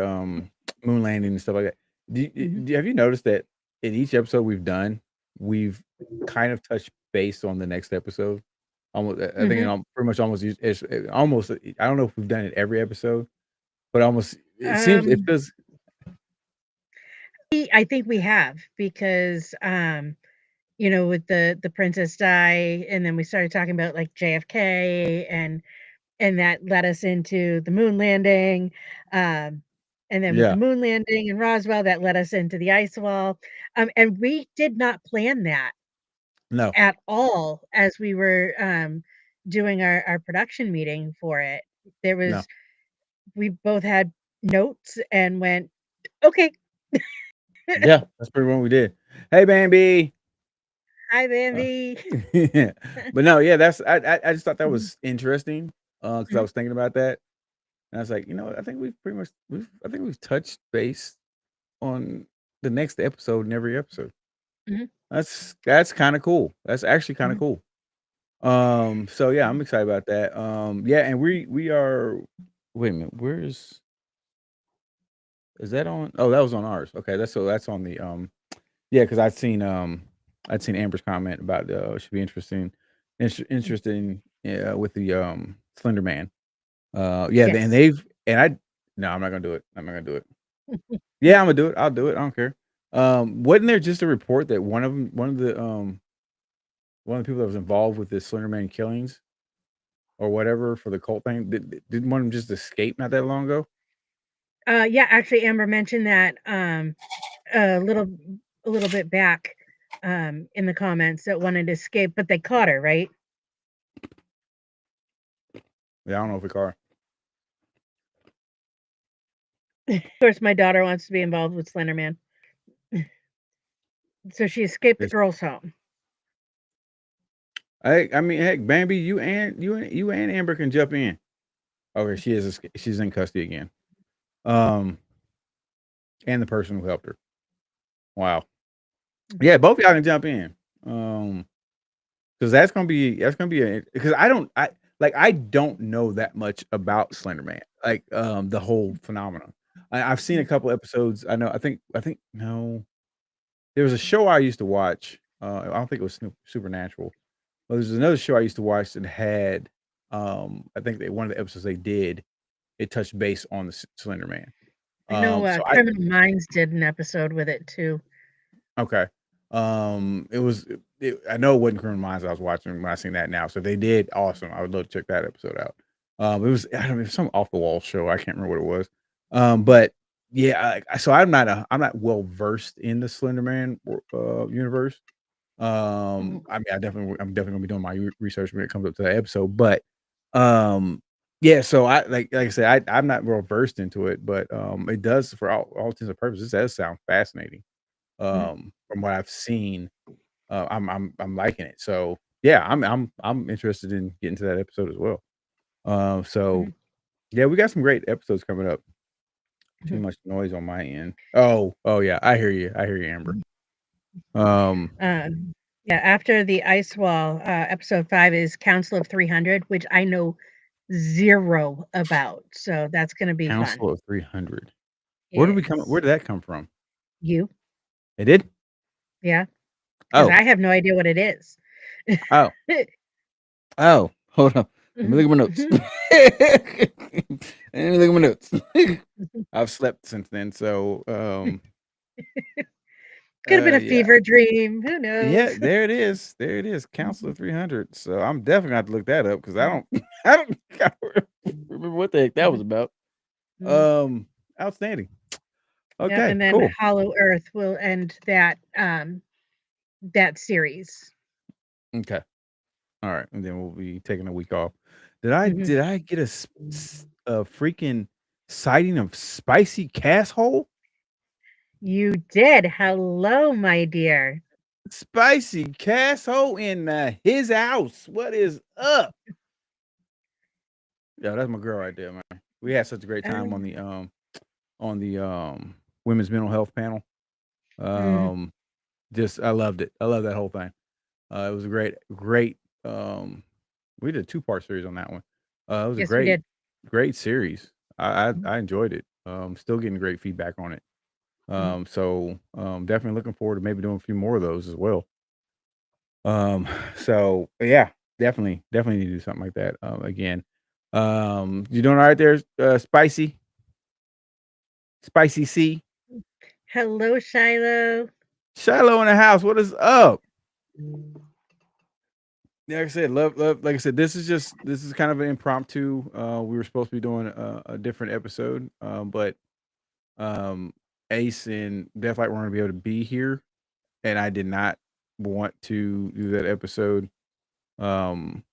moon landing and stuff like that. mhm, Have you noticed that in each episode we've done, we've kind of touched base on the next episode? Almost, I think mhm. pretty much almost, it's almost. I don't know if we've done it every episode, but almost. It seems it Um, feels. I think we have because with the Princess Di, and then we started talking about like JFK, and that led us into the moon landing. Um, and then with the Yeah. moon landing in Roswell, that led us into the ice wall. And we did not plan that No. at all as we were doing our production meeting for it. There No. was we both had notes and went, okay, Yeah, that's pretty much what we did. Hey, Bambi. hi Uh, Bambi. but no, yeah, that's I just thought that Mhm, was interesting because I mhm, was thinking about that and I was like, I think we've touched base on the next episode in every episode. mhm, That's kind of cool. That's actually kind of mhm, cool. So yeah, I'm mhm. excited about that. Yeah, and we are. Wait a minute, is that on? Oh, that was on ours. Okay, that's on the yeah, because I'd seen Amber's comment about should be interesting with the Slender Man. Yeah, and Yes. they've and I no, I'm not gonna do it. I'm not gonna do it. Yeah, I'm gonna do it. I'll do it. I don't care. Wasn't there just a report that one of the people that was involved with this Slender Man killings or whatever for the cult thing didn't one of them just escape not that long ago? Yeah, actually, Amber mentioned that a little a little bit back in the comments that wanted to escape, but they caught her, right? Yeah, I don't know if it's car. Of course, my daughter wants to be involved with Slenderman, so she escaped the It's, girls' home. I mean, heck, Bambi, you and Amber can jump in. Okay, she's in custody again. Um, and the person who helped her. Wow. Yeah, both of y'all can jump in. Because that's gonna be a because I don't know that much about Slender Man, like the whole phenomenon. I've seen a couple episodes. I think no, there was a show I used to watch. I don't think it was Supernatural, but there's another show I used to watch that had I think one of the episodes they did it touched base on the Slender Man. I know So I Criminal Minds did an episode with it too. Okay. It was I know it wasn't Criminal Minds I was watching when I seen that now. So if they did, awesome. I would love to check that episode out. It was I don't know, it was some off the wall show. I can't remember what it was. But yeah, so I'm not well versed in the Slender Man universe. Mhm, I mean, I'm definitely gonna be doing my research when it comes up to that episode. But um, yeah, so like I said, I'm not real versed into it, but it does for all intents and purposes. It does sound fascinating mhm, from what I've seen, I'm liking it. So yeah, I'm interested in getting to that episode as well. So mhm, yeah, we got some great episodes coming up. Too mhm, much noise on my end. Oh yeah, I hear you. I hear you, Amber. mhm. Um, Yeah, after the ice wall, episode 5 is Council of 300, which I know 0 about, so that's gonna be fun. Council of 300. Where Yes. did that come from? You? It did? Yeah, because Oh, I have no idea what it is. oh, oh, hold on. Let me look at my notes. Let me look at my notes. I've slept since then, so, Could have been a yeah. fever dream, who Yeah, knows? there it is. There it is, Council of 300. So, I'm definitely gonna have to look that up because I Mhm, don't I don't I don't remember what the heck that was mhm, about. mhm. Um, Outstanding. Yeah, Okay, and then cool. Hollow Earth will end that series. Okay. Alright, and then we'll be taking a week off. Mhm. Did I get a freaking sighting of spicy casshole? You did. Hello, my dear. Spicy casshole in, his house. What is up? Yeah, that's my girl right there, man. We had such a great time Um, on the, women's mental health panel. mm, Um, just I loved it. I love that whole thing. It was a great, um we did a two-part series on that one. It was a yes, we did. great series. Mhm, I enjoyed it. Still getting great feedback on it. mhm, Definitely looking forward to maybe doing a few more of those as well. So yeah, definitely need to do something like that, again. You doing all right there, Spicy C? hello, Shiloh. Shiloh in the house, what is up? Yeah, like I said, love like I said, this is kind of an impromptu. We were supposed to be doing a different episode, but um Ace and Deathlight weren't gonna be able to be here, and I did not want to do that episode um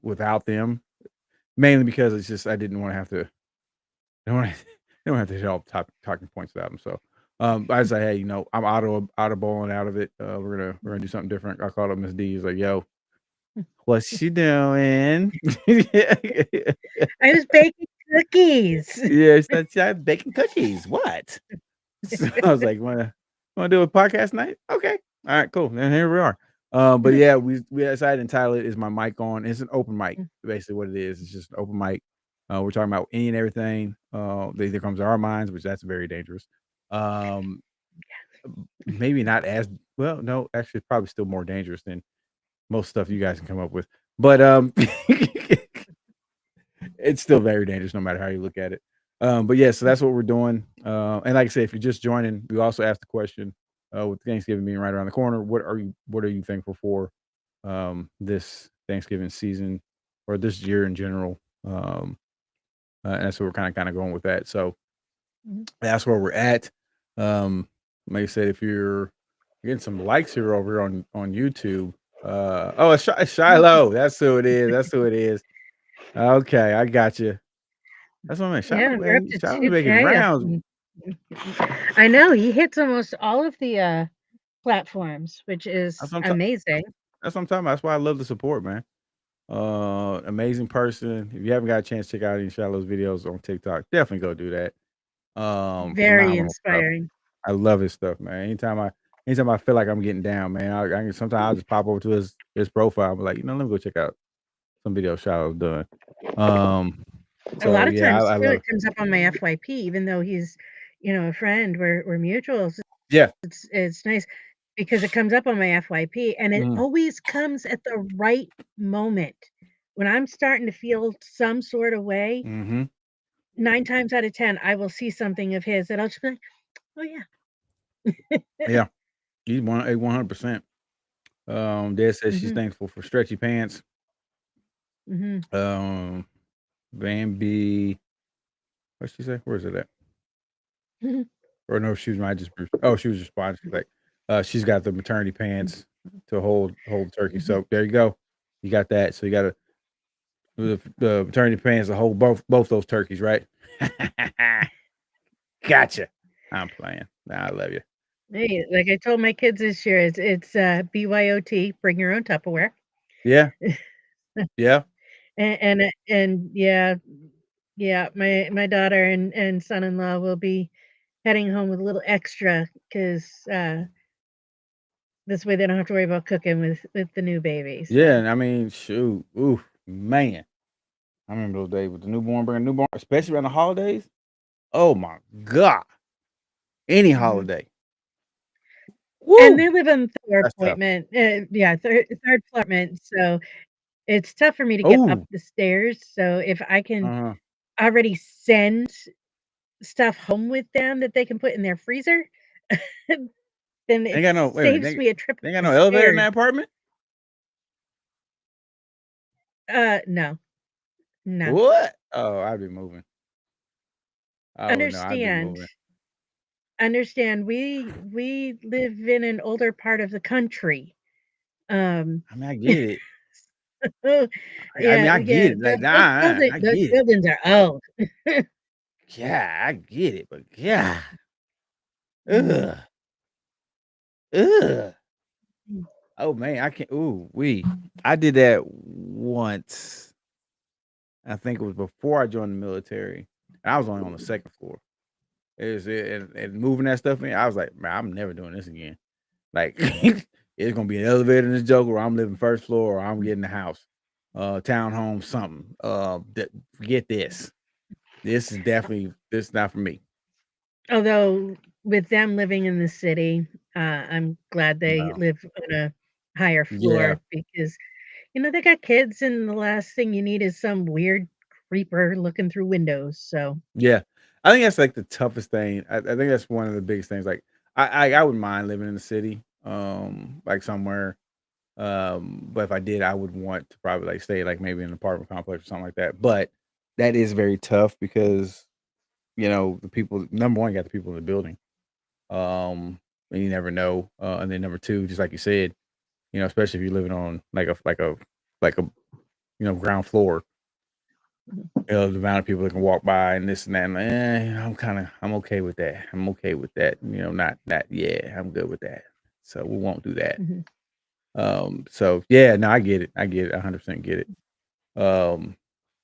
without them. Mainly because it's just I didn't want to have to I don't want to I don't have to hit all the talking points without them. So I say, hey, I'm audible and out of it. We're gonna do something different. I called up Miss D. He's like, yo, what's she doing? I was baking cookies. Yeah, she said, "I'm baking cookies." What? So I was like, "Wanna do a podcast night? Okay. All right, cool. Then here we are." But yeah, we decided to entitle it "Is My Mic On?" It's an open mic, basically what it is. It's just an open mic. We're talking about any and everything that either comes to our minds, which that's very dangerous. Um, Maybe not as well. No, actually, probably still more dangerous than most stuff you guys can come up with. But it's still very dangerous no matter how you look at it. But yeah, so that's what we're doing. And like I said, if you're just joining, we also asked the question with Thanksgiving being right around the corner, what are you thankful for this Thanksgiving season or this year in general? And that's what we're kind of going with that. So Mhm. that's where we're at. Like I said, if you're getting some likes here over on YouTube, it's Shiloh. That's who it is. That's who it is. Okay, I got you. That's what I mean. Yeah, we're up to Shiloh's making 2K. rounds. I know he hits almost all of the platforms, which That's is what I'm ta amazing. that's what I'm talking about. That's why I love the support, man. Amazing person. If you haven't got a chance to check out any Shiloh's videos on TikTok, definitely go do that. Very Phenomenal stuff. inspiring. I love his stuff, man. Anytime I feel like I'm getting down, man, sometimes I'll just pop over to his profile and be like, let me go check out some videos Shiloh's done. Um, A lot so of yeah, times I too, love it comes up on my FYP, even though he's, a friend. We're mutuals. yeah. It's nice because it comes up on my FYP, and it Mhm, always comes at the right moment. When I'm starting to feel some sort of way, mhm. 9 times out of 10, I will see something of his that I'll just be like, "Oh, yeah." Yeah, he's 100%. Dad says she's Mhm, thankful for stretchy pants. mhm. Um, Bambi, what'd she say? Where is it at? Or no, she was might just she was responding. She's like, she's got the maternity pants to hold the turkey. Mhm. So there you go. You got that. So you got the maternity pants to hold both those turkeys, right? Gotcha. I'm playing. Nah, I love you. Hey, like I told my kids this year, it's BYOT, bring your own Tupperware. Yeah, yeah. And yeah, yeah, my daughter and son-in-law will be heading home with a little extra 'cause, This way they don't have to worry about cooking with the new baby. Yeah, So and I mean, shoot, ooh, man, I remember those days with the newborn, bringing a newborn, especially around the holidays. Oh my god, any mhm. holiday, And woo, they live on third that's tough. appointment. Yeah, third apartment. So it's tough for me to get up Oh, the stairs. So if I can uh-huh. already send stuff home with them that they can put in their freezer, then Ain't it got no wait a minute, saves me a trip they up ain't got the no elevator in stairs. that apartment. No, no. What? Oh, I'd be moving. Oh no, I'd be Understand, moving. understand. We live in an older part of the country. Um, I mean, I get it. oh, I mean, yeah, I yeah. get it. Like, I Those get it. buildings are old. Yeah, I get it. But yeah, Mhm. ugh, ugh. Mm, Oh man, I can't. Ooh, I did that once. I think it was before I joined the military. And I was only on the second floor. And moving that stuff in. I was like, man, I'm never doing this again. Like, it's gonna be an elevator in this joke, or I'm living first floor, or I'm getting the house, townhome, something. Forget this. This is not for me. although with them living in the city, I'm glad they No. live on a higher Yeah, floor because, they got kids, and the last thing you need is some weird creeper looking through windows, so yeah. I think that's like the toughest thing. I think that's one of the biggest things. Like, I wouldn't mind living in the city, like somewhere. But if I did, I would want to probably like stay like maybe in an apartment complex or something like that. But that is very tough because the people. Number one, you got the people in the building. And you never know. And then number two, just like you said, especially if you're living on like a ground floor. The amount of people that can walk by and this and that. And, I'm okay with that. I'm okay with that. Not yeah, I'm good with that. So we won't do that. mhm, So yeah, no, I get it. I get it. 100% get it. Um,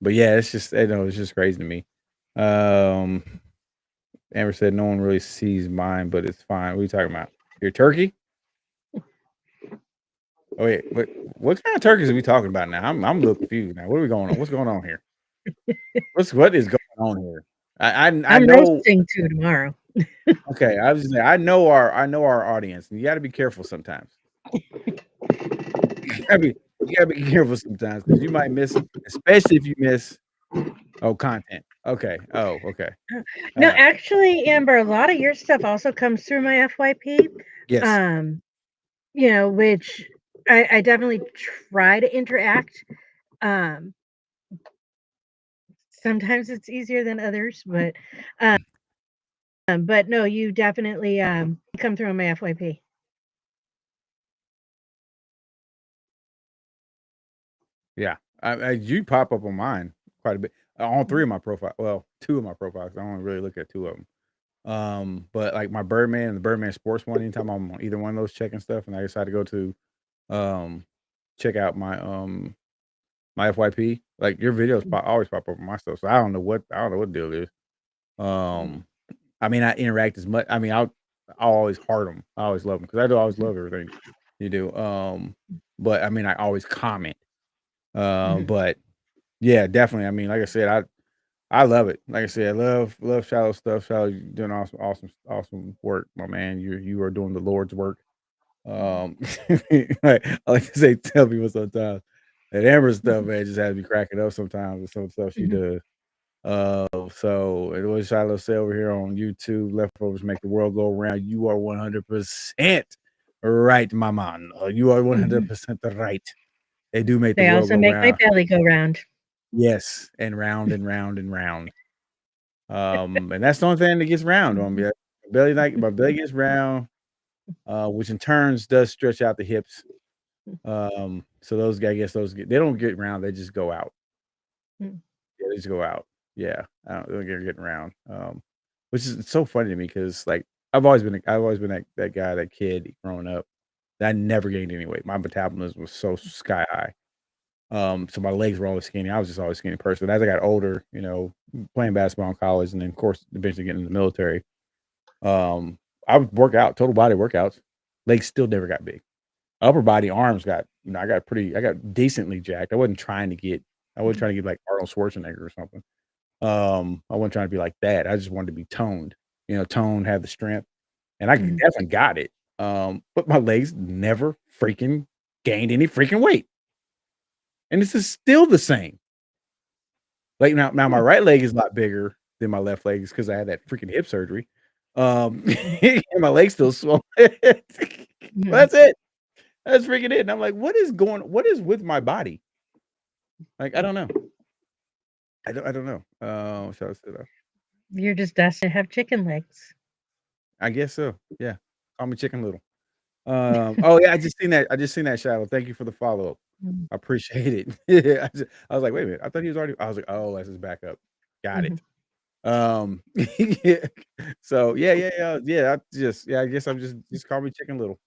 but yeah, it's just it's just crazy to me. Um, Amber said no one really sees mine, but it's fine. What are you talking about? Your turkey? Oh wait, what kind of turkeys are we talking about now? I'm a little confused now. What are we going on? What's going on here? What is going on here? I I'm know. roasting too tomorrow. Okay, I was just saying, I know our audience, and you got to be careful sometimes. You gotta be careful sometimes because you might miss, especially if you miss content. Okay. Oh, okay. No, Uh, actually, Amber, a lot of your stuff also comes through my FYP, yes. um, which I definitely try to interact. Um, Sometimes it's easier than others, but no, you definitely come through on my FYP. Yeah. You pop up on mine quite a bit. On three of my profile. Well, two of my profiles. I only really look at two of them. But like my Birdman and the Birdman Sports one, anytime I'm on either one of those checking stuff, and I decide to go to um check out my FYP, like your videos always pop up on my stuff. So I don't know what the deal is. Mhm, Um, I mean, I interact as much. I mean, I'll always heart them. I always love them because I do always mhm, love everything you do. But I mean, I always comment. mhm, But yeah, definitely. I mean, like I said, I love it. Like I said, I love shallow stuff. Shallow, you doing awesome work, my man. You are doing the Lord's work. mhm, Um, like I like to say, tell people sometimes that Amber stuff, mhm, man, just has me cracking up sometimes with some stuff she mhm. does. So it was Shiloh say over here on YouTube, leftovers make the world go around. You are 100% right, my man. You are Mhm. 100% right. They do make the They world also go make my round. belly go round. Yes, and round and round and round. And that's the only thing that gets round on me. Mhm, My belly gets round, which in turns does stretch out the hips. So those I guess they don't get round, they just go out. mhm, Yeah, they just go out. Yeah, I don't think they're getting around. Which is it's so funny to me because like I've always been that guy, that kid growing up that I never gained any weight. My metabolism was so sky high. So my legs were always skinny. I was just always a skinny person. As I got older, playing basketball in college and then of course eventually getting in the military, I would work out, total body workouts. Legs still never got big. Upper body, arms got, I got decently jacked. I wasn't trying to get like Arnold Schwarzenegger or something. I wasn't trying to be like that. I just wanted to be toned, toned, have the strength, and I Mhm. definitely got it. But my legs never freaking gained any freaking weight, and this is still the same. Like now, my Hmm. right leg is a lot bigger than my left leg because I had that freaking hip surgery. Mhm. And my leg's still swollen. Mhm. That's it. That's freaking it. And I'm like, what is with my body? Like, I don't know. I don't know. So I said, You're just destined to have chicken legs. I guess so. Yeah. Call me Chicken Little. Oh yeah, I just seen that shadow. Thank you for the follow-up. Mhm. I appreciate it. Yeah, I was like, wait a minute. I thought he was already. I was like, oh, that's his backup. Got it. Mhm. Yeah. So yeah. I guess I'm just call me Chicken Little.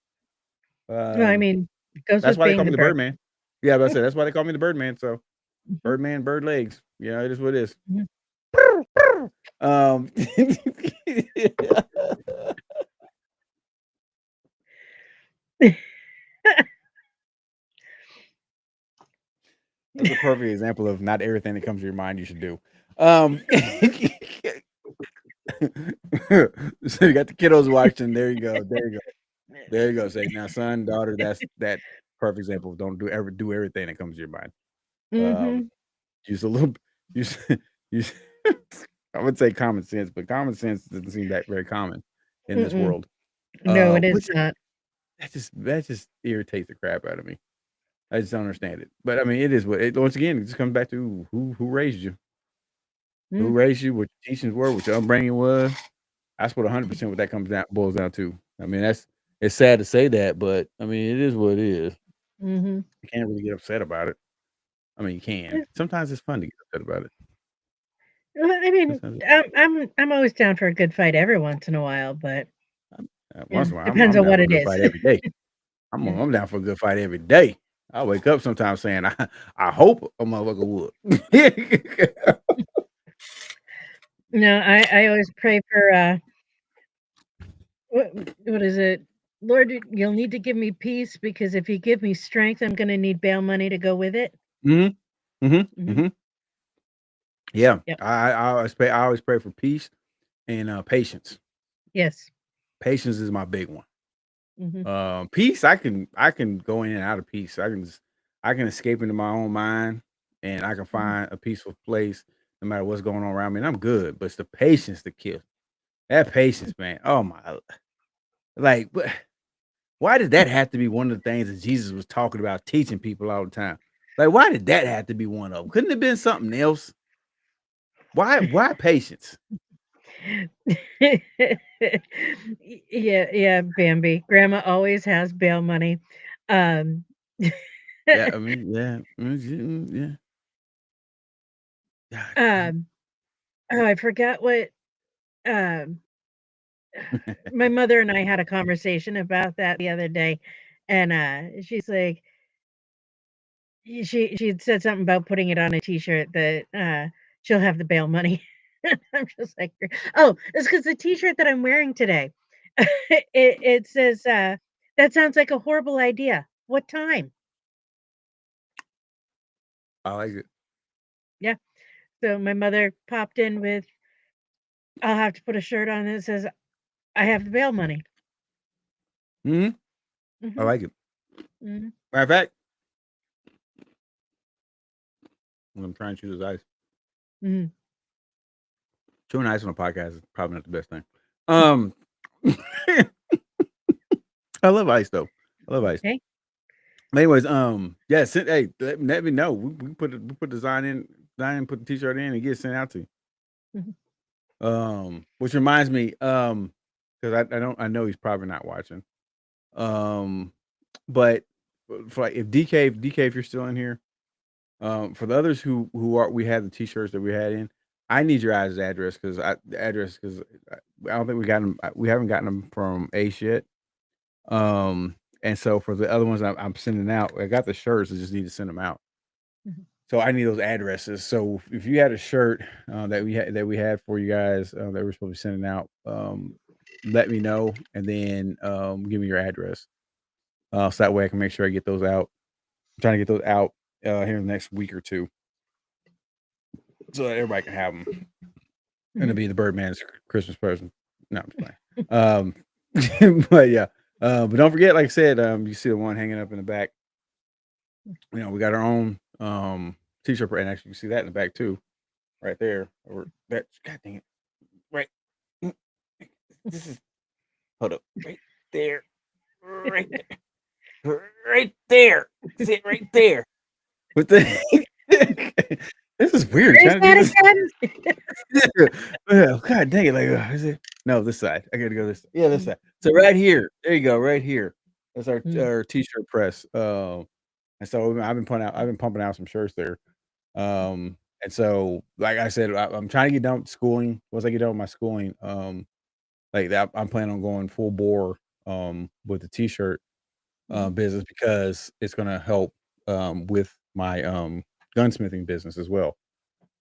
Well, I Um, mean, it goes that's with why they being call the me the bird. Birdman. Yeah, but I said that's why they call me the Birdman. So Mhm. Birdman, bird legs. It is what it is. Mhm. Um, that's a perfect example of not everything that comes to your mind you should do. So you got the kiddos watching. There you go. There you go. There you go. Say now, son, daughter. That's that perfect example. Of don't do everything that comes to your mind. Um, Mhm. use a little. Use use. I would say common sense, but common sense doesn't seem that very common in this Mm-mm. world. No, it is Which not. that just irritates the crap out of me. I just don't understand it. But I mean, it is what it. Once again, it just comes back to who raised you, who Mm. raised you, what your teachings were, what your upbringing was. That's what 100% what that comes down boils down to. I mean, it's sad to say that, but I mean, it is what it is. Mhm. You can't really get upset about it. I mean, you can. Yeah. Sometimes it's fun to get upset about it. Well, I mean, Sometimes I'm always down for a good fight every once in a while, but yeah, once in a while, depends I'm on down what for a it good is. fight every day. Yeah. I'm down for a good fight every day. I wake up sometimes saying, I hope a motherfucker would. No, I always pray for, what is it? "Lord, you'll need to give me peace because if you give me strength, I'm gonna need bail money to go with it." Mhm. Mhm. Mhm. Mhm. Yeah. Yep. I always pray for peace and patience. Yes. Patience is my big one. Mhm. Peace, I can go in and out of peace. I can escape into my own mind and I can Mhm. find a peaceful place no matter what's going on around me. And I'm good, but it's the patience that kills. That patience, man. Oh my, like, why did that have to be one of the things that Jesus was talking about teaching people all the time? Like, why did that have to be one of them? Couldn't it have been something else? Why patience? Yeah, yeah, Bambi. Grandma always has bail money. Um, Yeah, I mean, yeah, yeah. God. um, oh, I forgot what, um, my mother and I had a conversation about that the other day, and, she's like she had said something about putting it on a T-shirt that, she'll have the bail money. I'm just like, "Oh, it's because the T-shirt that I'm wearing today, it says, "That sounds like a horrible idea. What time?" I like it. Yeah. So my mother popped in with, "I'll have to put a shirt on that says, 'I have the bail money.'" Hmm. I Mhm, like it. mhm, Matter of fact, when I'm trying to choose his ice. mhm. Chewing ice on a podcast is probably not the best thing. Um, I love ice though. I love ice. Okay. Anyways, yeah. Hey, let me know. We put design in, put the t-shirt in, and get it sent out to you. Mhm, Which reminds me, because I know he's probably not watching. Um, but for like if DK, if you're still in here, for the others who are we had the t-shirts that we had in, I need your guys' address because I don't think we haven't gotten them from Ace yet. And so for the other ones I'm sending out, I got the shirts. I just need to send them out. mhm, So I need those addresses. So if you had a shirt that we had for you guys that we're supposed to be sending out, let me know and then give me your address. So that way I can make sure I get those out. I'm trying to get those out here in the next week or two, so that everybody can have them. And it'll be the Birdman's Christmas present. No, I'm just playing. But yeah, but don't forget, like I said, you see the one hanging up in the back. We got our own t-shirt, and actually you see that in the back too, right there. Or that, god dang it, right. This is hold up, right there, right there, right there. See it right there. With the this is weird. Where's Trying to do that this. again? Oh, god dang it! Like, is it? No, this side. I gotta go this. Yeah, this side. So right here, there you go, right here. That's our t-shirt press. And so I've been pumping out some shirts there. And so, like I said, I'm trying to get done with schooling. Once I get done with my schooling, like that, I'm planning on going full bore with the t-shirt business, because it's gonna help with my gunsmithing business as well.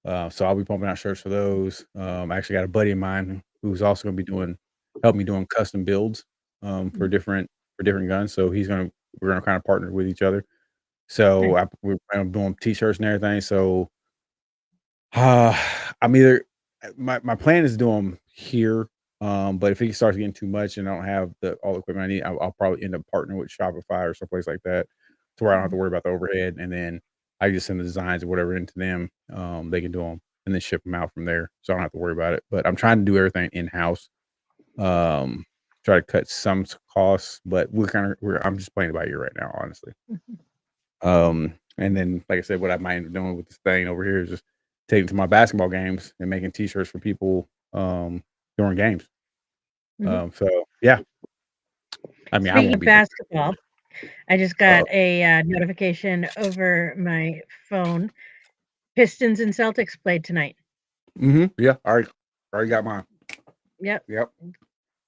So I'll be pumping out shirts for those. I actually got a buddy of mine who's also gonna be help me doing custom builds for different guns. So we're gonna kind of partner with each other. So Nice. we're planning on doing t-shirts and everything. So uh, I'm either my plan is to do them here. But if it starts getting too much and I don't have all the equipment I need, I'll probably end up partnering with Shopify or someplace like that, to where I don't have to worry about the overhead, and then I just send the designs or whatever into them. They can do them and then ship them out from there, so I don't have to worry about it. But I'm trying to do everything in house. Um, Try to cut some costs, but I'm just playing it by ear right now, honestly. And then, like I said, what I might end up doing with this thing over here is just taking to my basketball games and making t-shirts for people during games. So yeah, I mean, I Speaking won't of be. basketball, I just got a notification over my phone. Pistons and Celtics played tonight. Yeah, already got mine. Yep. Yep.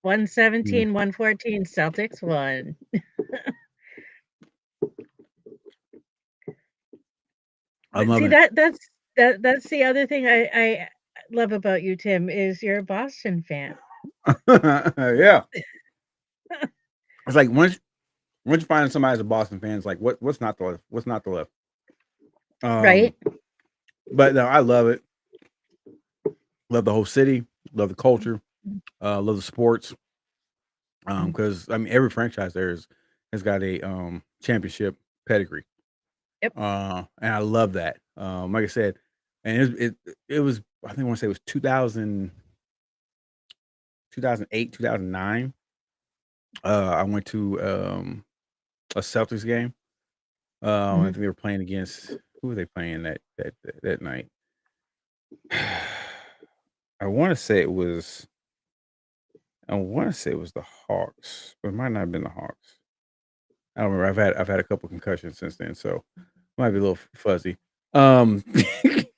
117, 114. Celtics won. I'm See, loving it. that's the other thing I love about you, Tim, is you're a Boston fan. Yeah, it's like once you find somebody as a Boston fan, it's like what's not the left? What's not the left? Right? But no, I love it. Love the whole city. Love the culture. Love the sports. Because I mean, every franchise there has got a championship pedigree. Yep. And I love that. Like I said, and it was, I think I want to say it was 2008, 2009. I went to a Celtics game. I think they were playing against, who were they playing that night? I want to say it was the Hawks, but it might not have been the Hawks. I don't remember. I've had a couple concussions since then, so might be a little fuzzy. Actually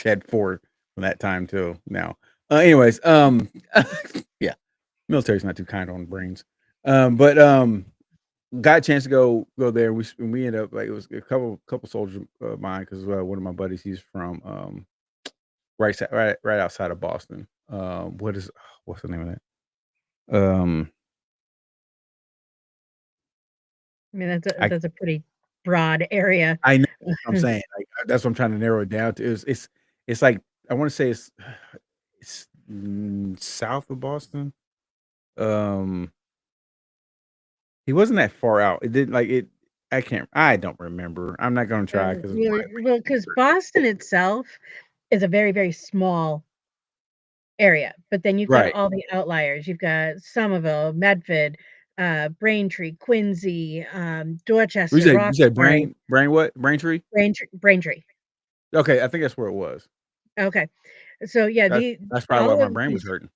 had 4 from that time till now. Anyways, yeah, military's not too kind on brains. But got a chance to go there. We ended up, like, it was a couple soldiers of mine, because one of my buddies, he's from right outside of Boston. What's the name of that? I mean, that's a pretty broad area. I know what I'm saying. Like, that's what I'm trying to narrow it down to. It's like, I want to say it's south of Boston. He wasn't that far out. It didn't like it. I don't remember. I'm not gonna try, because Well, because Boston itself is a very, very small area, but then you've got right. all the outliers. You've got Somerville, Medford, Braintree, Quincy, You Dorchester, said Roxbury, Braintree? Braintree. Okay, I think that's where it was. Okay. So yeah, That's probably why all my of brain was these hurting.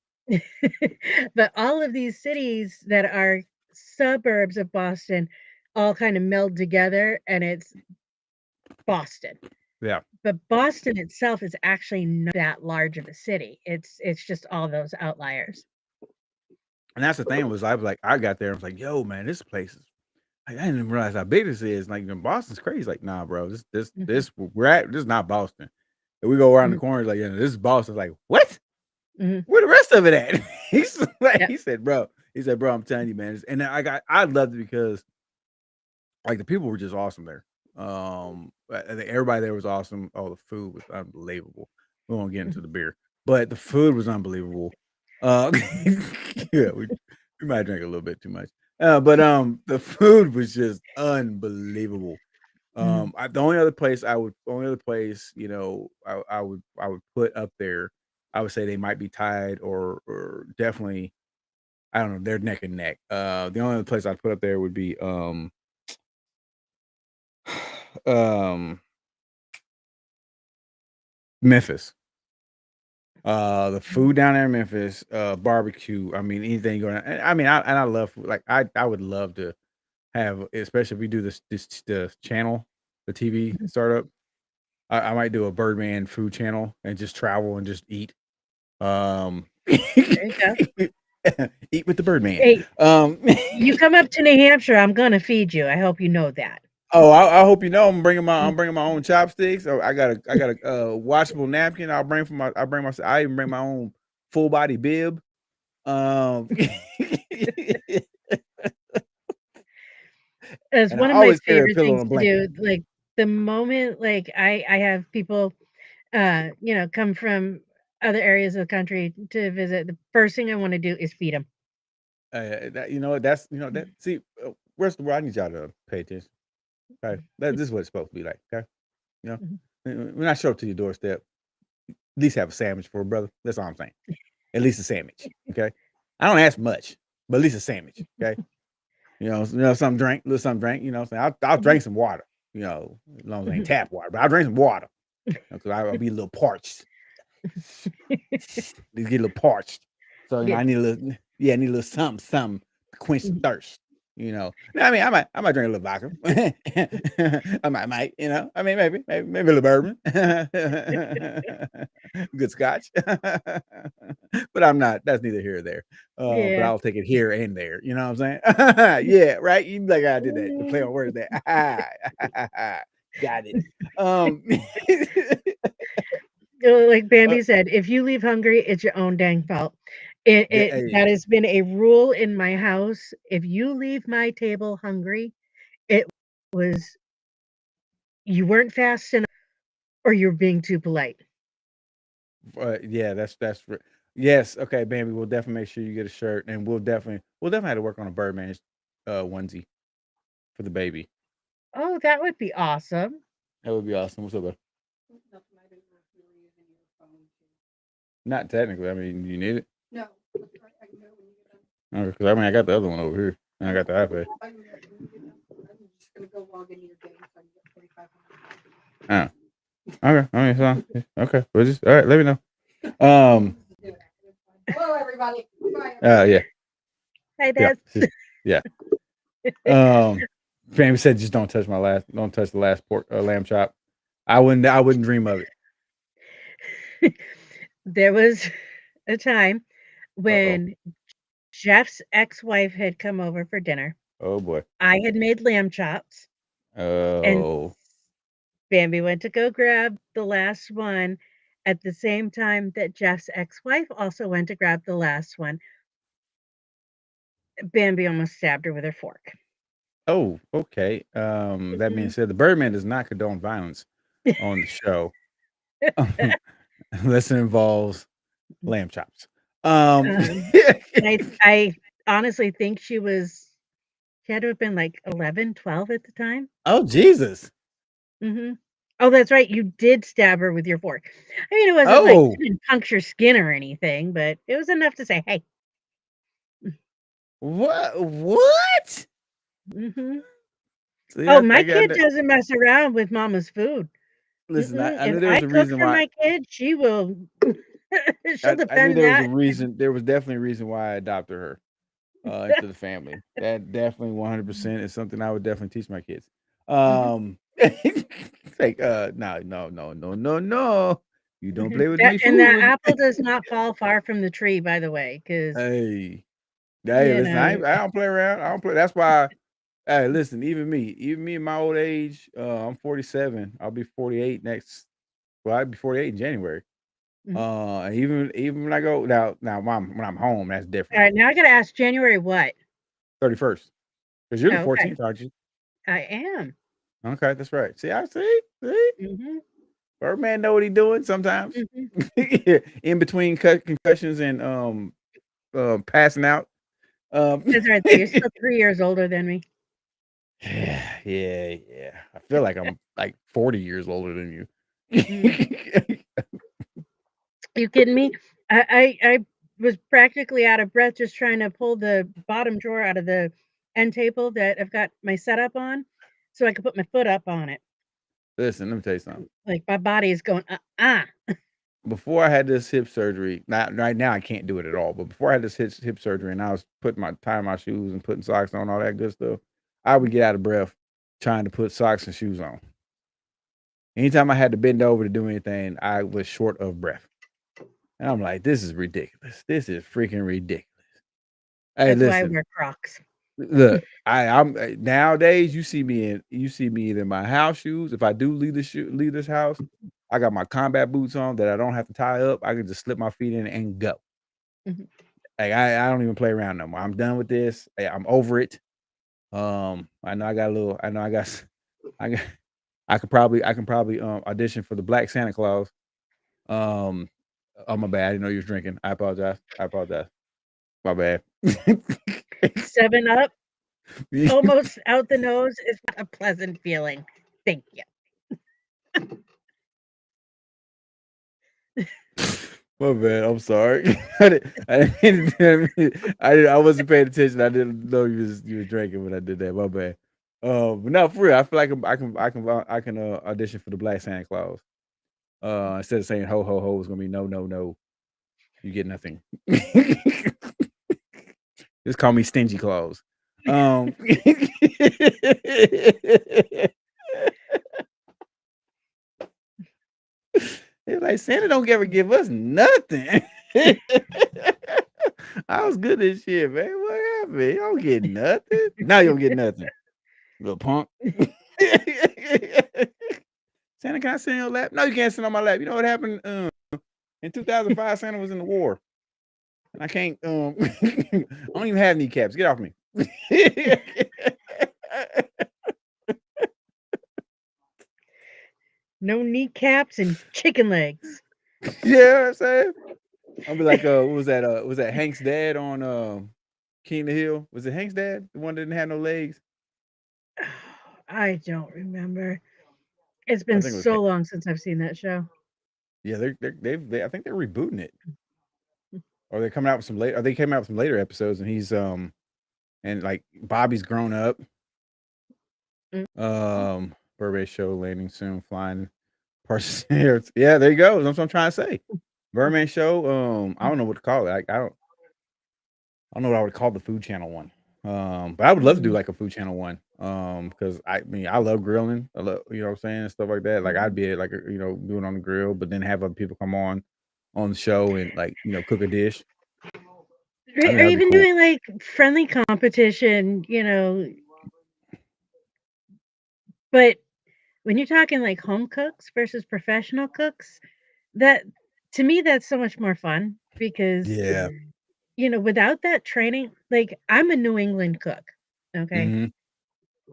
but all of these cities that are suburbs of Boston all kind of meld together, and it's Boston. Yeah. But Boston itself is actually not that large of a city. It's just all those outliers. And that's the thing, I was like, I got there and was like, yo, man, this place is, like, I didn't even realize how big this is. Like, Boston's crazy. Like, nah, bro, this we're at, this is not Boston. And we go around the Mhm. corner, like, yeah, this is Boston. Like, what? Mhm. Where the rest of it at? He's like, Yep. he said, bro, I'm telling you, man. And I loved it, because like the people were just awesome there. I think everybody there was awesome. Oh, the food was unbelievable. We won't get into the beer, but the food was unbelievable. Yeah, we might drink a little bit too much. But the food was just unbelievable. Mhm. Only other place, I would put up there. I would say they might be tied or definitely, I don't know, they're neck and neck. The only other place I'd put up there would be um Memphis. The food down there in Memphis, barbecue. I mean, anything going on. I mean, I love food. Like I would love to have, especially if we do this the channel, the TV Mhm. startup. I might do a Birdman food channel and just travel and just eat. Um, There you go. eat with the Birdman. Hey, Um, you come up to New Hampshire, I'm gonna feed you. I hope you know that. oh, I hope you know Mm. I'm bringing my own chopsticks. Oh, I got a washable napkin. I even bring my own full body bib. Um, It's and I one of my always carry a favorite pillow and things a to blanket. do, like, the moment, like, I have people, come from other areas of the country to visit, the first thing I wanna do is feed 'em. That you know what, that's that see, where's the world? I need y'all to pay attention. Okay, this is what it's supposed to be like. Okay, you know, Mhm. when I show up to your doorstep, at least have a sandwich for a brother. That's all I'm saying. At least a sandwich. Okay, I don't ask much, but at least a sandwich. Okay, something drink, little something drink. You know, what I'm saying I'll Mhm. drink some water. As long as it ain't Mhm. tap water, but I'll drink some water because I'll be a little parched. These get a little parched. So, Yeah. I need a little, yeah, I need a little something to quench the Mhm. thirst. I mean, I might drink a little vodka. I might. I mean, maybe a little bourbon, good scotch. But I'm not. That's neither here or there. But Yeah. I'll take it here and there. You know what I'm saying? Yeah, right. You be like I did that. The play Mm. on words there. Got it. Um, Like uh, Bambi said, "If you leave hungry, it's your own dang fault." That hey, has been a rule in my house. If you leave my table hungry, it was you weren't fast enough or you're being too polite. Yeah, yes. Okay, Bambi, we'll definitely make sure you get a shirt, and we'll definitely have to work on a Birdman onesie for the baby. Oh, that would be awesome. That would be awesome. What's up, bud? Not technically. I mean, you need it. Okay, because I mean, I got the other one over here, and I got the iPad. Oh, okay. I mean, so, okay. We'll just all right. Let me know. Um. Yeah. Hi, Yeah. Des. Yeah. Um. Bambi said, just don't touch the last pork lamb chop. I wouldn't dream of it. There was a time Uh oh. when Jeff's ex-wife had come over for dinner. Oh boy. I had made lamb chops, and Oh. Bambi went to go grab the last one at the same time that Jeff's ex-wife also went to grab the last one. Bambi almost stabbed her with her fork. Oh, okay. That being Mhm. said, the Birdman does not condone violence on the show, unless it involves lamb chops. Um, I honestly think she had to have been, like, 11, 12 at the time. oh Jesus! Mhm. Oh, that's right, you did stab her with your fork. I mean, it wasn't like Oh, you didn't puncture skin or anything, but it was enough to say, "Hey." what? What? Mhm. See, Oh, I my got kid doesn't mess around with mama's food. listen. Mm-mm, I if knew there I was a cook reason for why. my kid, she will she'll I knew defend there was a that. reason. There was definitely a reason why I adopted her into the family. That definitely 100% is something I would definitely teach my kids. Mhm. Like no, no, no, no, no, no. You don't Mhm. play with That me and that food. apple does not fall far from the tree, by the way, because Hey, hey, you listen, know I don't play around. I don't play. That's why. Hey, listen, even me in my old age, I'm 47. I'll be 48 next. Well, I'll be 48 in January. Mhm. And even when I go now, when I'm home, that's different. Alright, now I gotta ask January what? 31st, because you're the Oh, okay. 14th, aren't you? I am. Okay, that's right. See, I see. See, Mm-hmm. Birdman know what he doing sometimes. Mm-hmm. In between concussions and passing out. That's right. Though you're still 3 years older than me. Yeah. I feel like I'm like 40 years older than you. Mm. You kidding me? I was practically out of breath just trying to pull the bottom drawer out of the end table that I've got my setup on, so I could put my foot up on it. Listen, let me tell you something. Like my body is going, Before I had this hip surgery, not right now I can't do it at all. But before I had this hip surgery, and I was tying my shoes and putting socks on, all that good stuff, I would get out of breath trying to put socks and shoes on. Anytime I had to bend over to do anything, I was short of breath. And I'm like, this is ridiculous. This is freaking ridiculous. Hey, That's why I listen, wear Crocs. look, I'm nowadays you see me either in my house shoes. If I do leave this house, I got my combat boots on that I don't have to tie up. I can just slip my feet in and go. Mhm. Like I don't even play around no more. I'm done with this. I'm over it. I know I got a little. I know I got. I got. I can probably audition for the Black Santa Claus. Um, oh my bad. I didn't know you was drinking. I apologize. My bad. 7 Up, almost out the nose is not a pleasant feeling. Thank you. My bad. I'm sorry. I wasn't paying attention. I didn't know you was drinking when I did that. My bad. But no, for real. I feel like I can audition for the Black Santa Claus. Instead of saying ho ho ho, it's gonna be no no no. You get nothing. Just call me Stingy Claus. It's like Santa don't ever give us nothing. I was good this year, man. What happened? You don't get nothing. Now you don't get nothing, little punk. Santa, can I sit on your lap? No, you can't sit on my lap. You know what happened? In 2005, Santa was in the war, and I can't. I don't even have kneecaps. Get off me. No kneecaps and chicken legs. Yeah, what I'm saying. I'll be like, what was that? Was that Hank's dad on King of the Hill? Was it Hank's dad? The one that didn't have no legs? I don't remember. It's I been think it was so Hank. long since I've seen that show. Yeah, I think they're rebooting it. Or they're coming out with some later. Or they came out with some later episodes, and he's and like Bobby's grown up. Mm. Birdman show landing soon, flying parts. Yeah, there you go. That's what I'm trying to say. Birdman show. I don't know what to call it. I don't know what I would call the Food Channel one. But I would love to do like a Food Channel one. Because I mean I love grilling. I love, you know what I'm saying, stuff like that. Like I'd be like doing on the grill, but then have other people come on the show and like cook a dish. I think Or that'd be even cool. doing like friendly competition, but when you're talking like home cooks versus professional cooks, that to me that's so much more fun because Yeah. without that training, like I'm a New England cook. Okay. Hmm.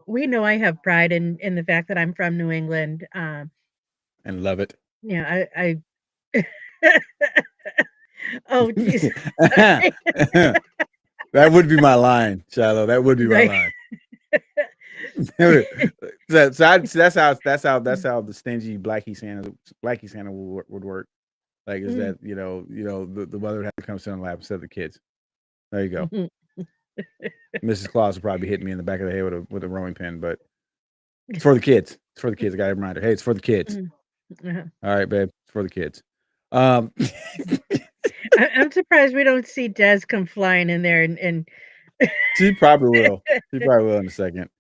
We know I have pride in the fact that I'm from New England. And love it. I oh geez. That would be my line, Shiloh. That would be my Right. line. That's how the stingy Blackie Santa would work. Like is that the mother would have to come sit on the lap instead of the kids. There you go. Mrs. Claus would probably hit me in the back of the head with a rolling pin, but it's for the kids. It's for the kids. I got a reminder. Hey, it's for the kids. Uh-huh. All right, babe. It's for the kids. I'm surprised we don't see Des come flying in there and She probably will. She probably will in a second.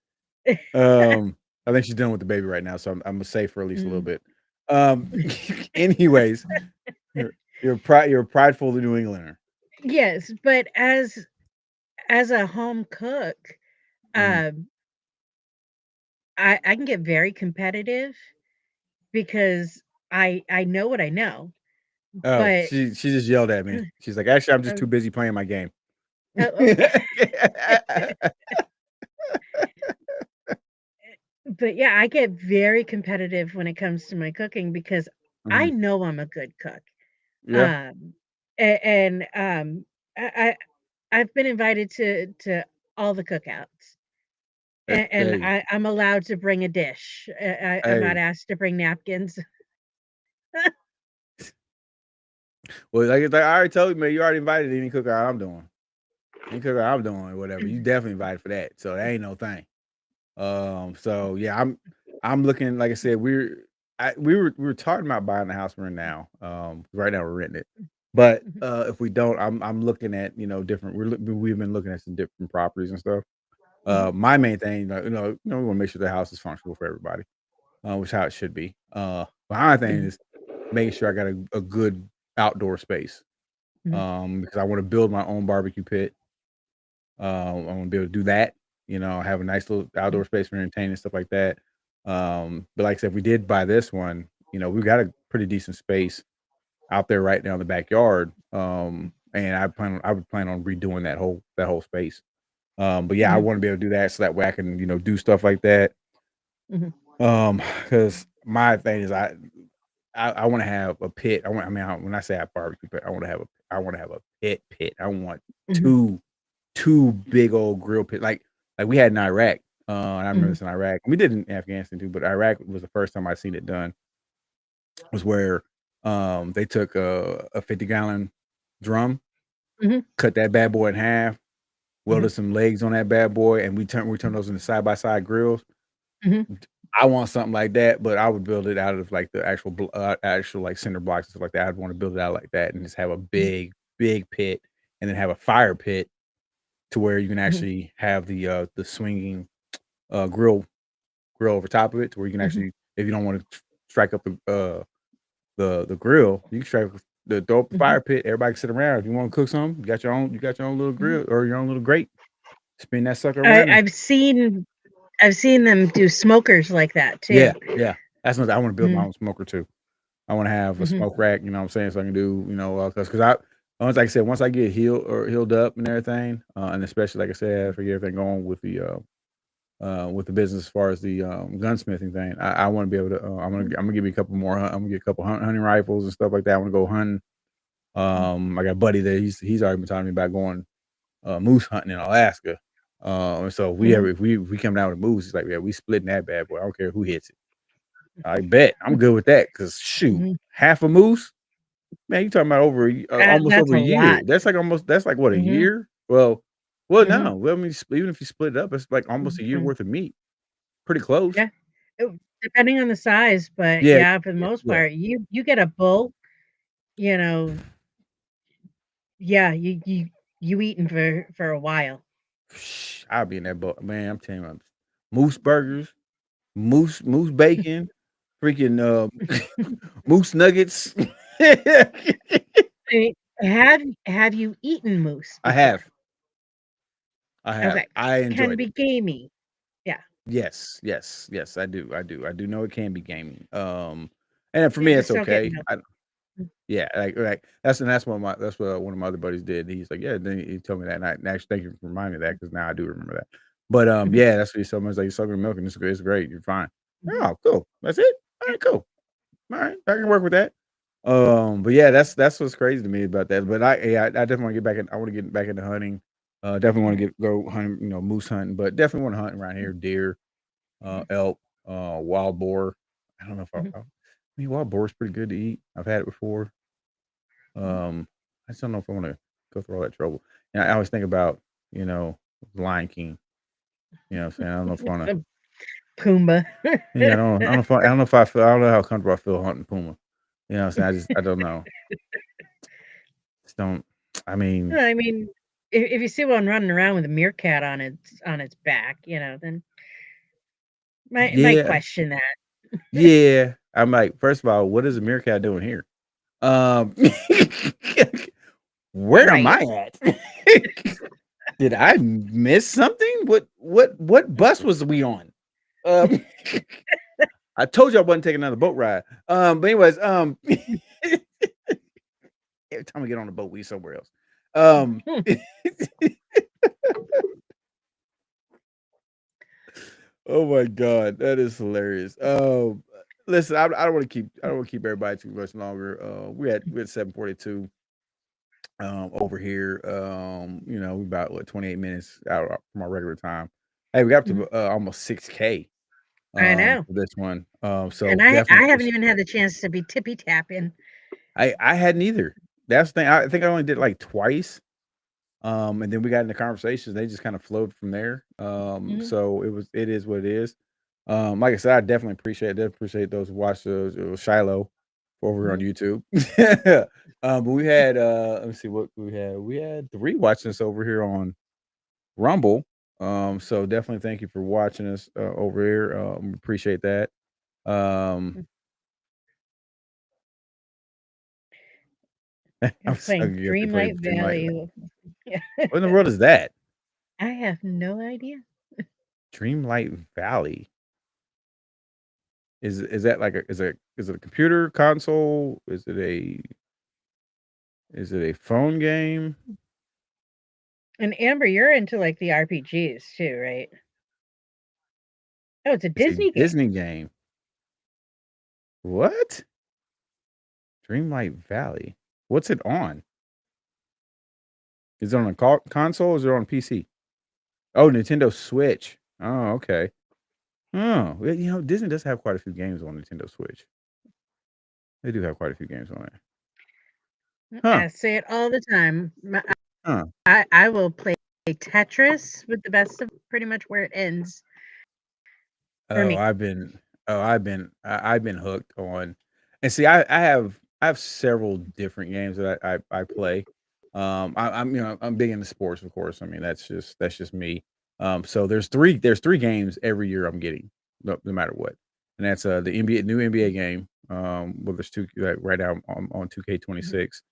I think she's done with the baby right now, so I'm gonna save for at least a little bit. Anyways, you're a prideful New Englander. yes, but as a home cook, Mhm. um, I can get very competitive because I know what I know, Oh, but she just yelled at me. She's like, actually, I'm just oh, too busy playing my game. okay. but yeah, I get very competitive when it comes to my cooking because I Mhm. know I'm a good cook. Yeah. Um, and I I've been invited to all the cookouts, and Hey, I'm allowed to bring a dish. I'm not hey. asked to bring napkins. Well, like I already told you, man, you already invited any cookout I'm doing. Any cookout I'm doing or whatever. You definitely invited for that. So that ain't no thing. So yeah, I'm looking, like I said, we were talking about buying the house we're in now. Right now we're renting it. But Mhm, if we don't, I'm looking at, different we've been looking at some different properties and stuff. mhm, My main thing, we want to make sure the house is functional for everybody, which is how it should be. My thing mhm, is making sure I got a good outdoor space. mhm, Because I want to build my own barbecue pit. I want to be able to do that. Have a nice little mhm, outdoor space for entertaining and stuff like that. But like I said, if we did buy this one, we've got a pretty decent space out there right now in the backyard. And I would plan on redoing that whole space. But yeah, I mhm, want to be able to do that so that way I can, do stuff like that. mhm, Because my thing is I want to have a pit. When I say I barbecue pit, I want to have a pit. I want mhm, two two big old grill pit like we had in Iraq. And I remember mhm, this in Iraq. We did in Afghanistan too, but Iraq was the first time I seen it done. Was where they took a 50-gallon drum, mhm, cut that bad boy in half, mhm, welded some legs on that bad boy, and we turned those into side by side grills. mhm, I want something like that, but I would build it out of like the actual like cinder blocks and stuff like that. I'd want to build it out like that and just have a mhm, big pit, and then have a fire pit to where you can mhm, actually have the swinging grill over top of it, to where you can mhm, actually, if you don't want to strike up the grill, you can strike up the throw up the mhm, fire pit. Everybody can sit around. If you want to cook something, you got your own little mhm. grill or your own little grate. Spin that sucker I around and I've seen them do smokers like that yeah, too. yeah. That's what I want to build my Mhm, own smoker too. I want to have a mhm, smoke rack, you know what I'm saying, so I can do, because I once like I said, once I get healed up and everything, and especially like I said, if I get everything going with the business as far as the gunsmithing thing, I want to be able to. I'm gonna give me a couple more. I'm gonna get a couple hunting rifles and stuff like that. I want to go hunting. mhm, I got a buddy that he's already been talking to me about going moose hunting in Alaska. And so mhm, if we come down with a moose, he's like, yeah, we splitting that bad boy. I don't care who hits it. I bet I'm good with that because shoot, mhm. half a moose, man, you talking about almost That's over a a lot. year. That's like what, a Mhm, year? Well, mhm, no. Well, I mean, even if you split it up, it's like almost a year mhm. worth of meat. Pretty close. Yeah. Depending on the size, but Yeah, yeah, for the yeah, most yeah. part, you get a bull, you know, yeah, you eating for a while. I'll be in that boat, man. I'm telling you, moose burgers, moose bacon, freaking moose nuggets. I mean, have you eaten moose I before? have, I have. Okay. I Can enjoyed be it. gamey. Yeah. Yes, yes, yes. I do know it can be gaming. And for You me, it's just don't get okay. milk. Yeah, like that's what one of my other buddies did. He's like, yeah. Then he told me that, and actually thank you for reminding me of that because now I do remember that. But Mhm, yeah, that's what he told me. He's like, you're sucking milk and it's great. You're fine. mhm, Oh, cool. That's it. All yeah, right, cool. All right, I can work with that. But yeah, that's what's crazy to me about that. But I definitely want to get back in. I want to get back into hunting. Definitely want mhm, to go hunting, moose hunting. But definitely want to hunt around here, deer, mhm, elk, wild boar. I don't know if mhm, I mean, wild boar is pretty good to eat. I've had it before. mhm. I just don't know if I want to go through all that trouble. And I always think about, you know, Lion King. You know what I'm saying? I don't know if I want to. Pumbaa. Yeah, I don't know how comfortable I feel hunting puma. You know what I'm saying? I don't know. Just don't. I mean, I mean, if you see one running around with a meerkat on its back, then might yeah, question that. yeah. I'm like, first of all, what is a meerkat doing here? Um, where am Right. I at? Did I miss something? What bus was we on? Um, I told you I wasn't taking another boat ride. But anyways, every time we get on a boat, we somewhere else. Um, Oh my god, that is hilarious. Listen, I don't want to keep everybody too much longer. We had 7:42 over here. We about what 28 minutes out from our regular time. Hey, we got up Mhm. to almost 6K I know. for this one. And So I definitely haven't even had the chance to be tippy tapping. I hadn't either. That's the thing. I think I only did it like twice. And then we got into conversations. They just kind of flowed from there. Mhm, So it is what it is. Like I said, I definitely appreciate those who watch those. It was Shiloh over on mhm. YouTube. But we had let me see what we had. We had three watching us over here on Rumble. So definitely thank you for watching us over here. Appreciate that. Um, I I'm was so playing good. They Dreamlight played Dreamlight. Valley. Yeah. What in the world is that? I have no idea. Dreamlight Valley. Is that like a is it a computer console? Is it a phone game? And Amber, you're into like the RPGs too, right? Oh, it's a It's a Disney game. Disney game. What? Dreamlight Valley. What's it on? Is it on a console or is it on PC? Oh, Nintendo Switch. Oh, okay. Oh, well, Disney does have quite a few games on Nintendo Switch. They do have quite a few games on there. Huh. I say it all the time. Huh. I will play Tetris with the best of pretty much where it ends for Oh, me. I've been hooked on, and see, I have several different games that I play. I'm big into sports, of course. I mean, that's just me. So there's three games every year I'm getting, no matter what, and that's the new NBA game. Well, there's two right now on 2K26.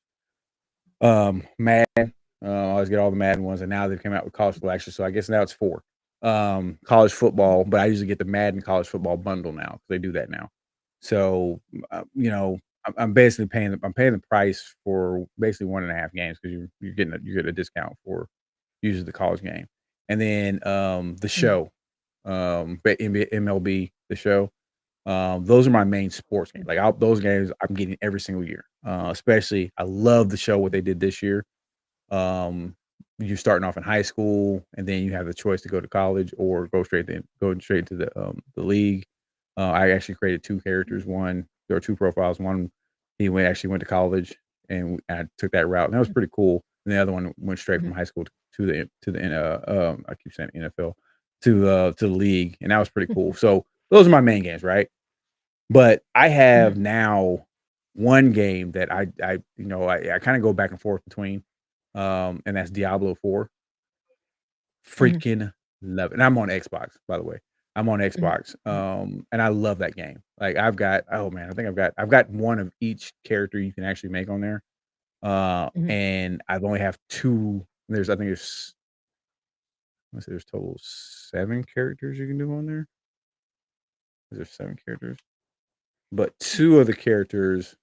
Madden. I always get all the Madden ones, and now they've come out with college football. Actually, so I guess now it's four. College football, but I usually get the Madden college football bundle now 'cause they do that now. So, I'm basically paying the price for basically 1.5 games because you're getting a discount for usually the college game, and then the Mhm, show, NBA, MLB, the show. Those are my main sports games. mhm, Like those games, I'm getting every single year. Especially, I love the show what they did this year. um, you're starting off in high school, and then you have the choice to go to college or go straight to the league. I actually created two characters. One, there are two profiles. One, actually went to college, and I took that route, and that was pretty cool. And the other one went straight mhm, from high school I keep saying NFL to the league, and that was pretty cool. So those are my main games, right? But I mhm, have now one game that I kind of go back and forth between, and that's Diablo 4. mhm, Freaking love it, and I'm on Xbox, by the way. I'm on mhm, Xbox, mhm, and I love that game. Like, oh, man, I think I've got one of each character you can actually make on there, mhm, and I've only have 2. I think let's say there's total 7 characters you can do on there. Is there 7 characters? But 2 of the characters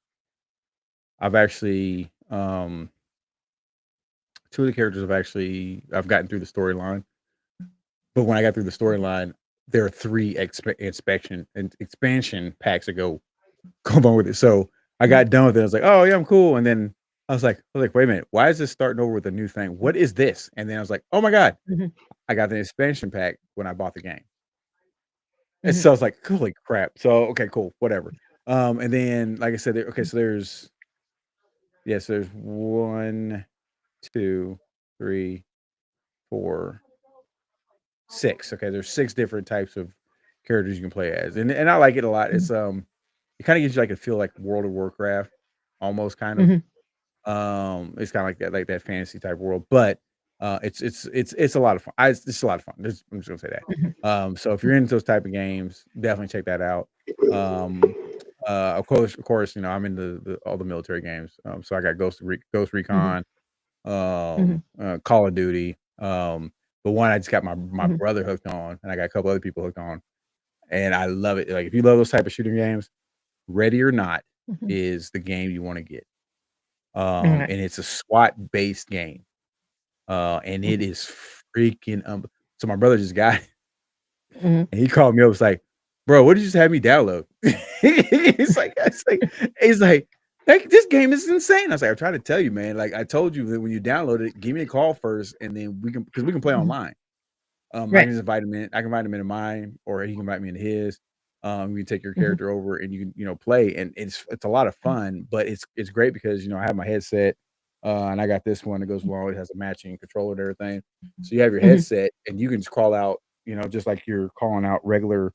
I've actually, 2 of the characters I've gotten through the storyline, but when I got through the storyline, there are 3 inspection and expansion packs that go along with it. So I mhm, got done with it. I was like, "Oh, yeah, I'm cool." And then I was like, "Wait a minute, why is this starting over with a new thing? What is this?" And then I was like, "Oh my god, mhm, I got the expansion pack when I bought the game." And mhm, so I was like, "Holy crap." So, okay, cool, whatever. And then, like I said, so there's 1, 2, 3, 4, 6. Okay, there's 6 different types of characters you can play as, and I like it a lot. mhm, It kinda gives you, like, a feel like World of Warcraft, almost kind of. mhm, It's kinda like that fantasy type world, but, it's a lot of fun. It's a lot of fun. I'm just gonna say that. mhm, So if you're into those type of games, definitely check that out. Um, of course, I'm into all the military games. So I got Ghost mhm, Recon, mhm, Call of Duty. The one I just got my mhm, brother hooked on, and I got a couple other people hooked on, and I love it. Like, if you love those type of shooting games, Ready or Not mhm. is the game you wanna get. Okay. And it's a SWAT-based game, and it Mhm, is freaking so my brother just got Mhm. And he called me up, was like, "Bro, what did you just have me download?" It's like, this game is insane. I was like, "I'm trying to tell you, man. Like I told you that when you download it, give me a call first, and then because we can play Mhm. online. I Right. can just invite him in. I can invite him into mine, or he can invite me into his. We can take your Mhm. character over, and you can play, and it's a lot of Mhm. fun. But it's great because I have my headset, and I got this one that goes along. It has a matching controller and everything. So you have your Mhm. headset, and you can just call out, just like you're calling out regular,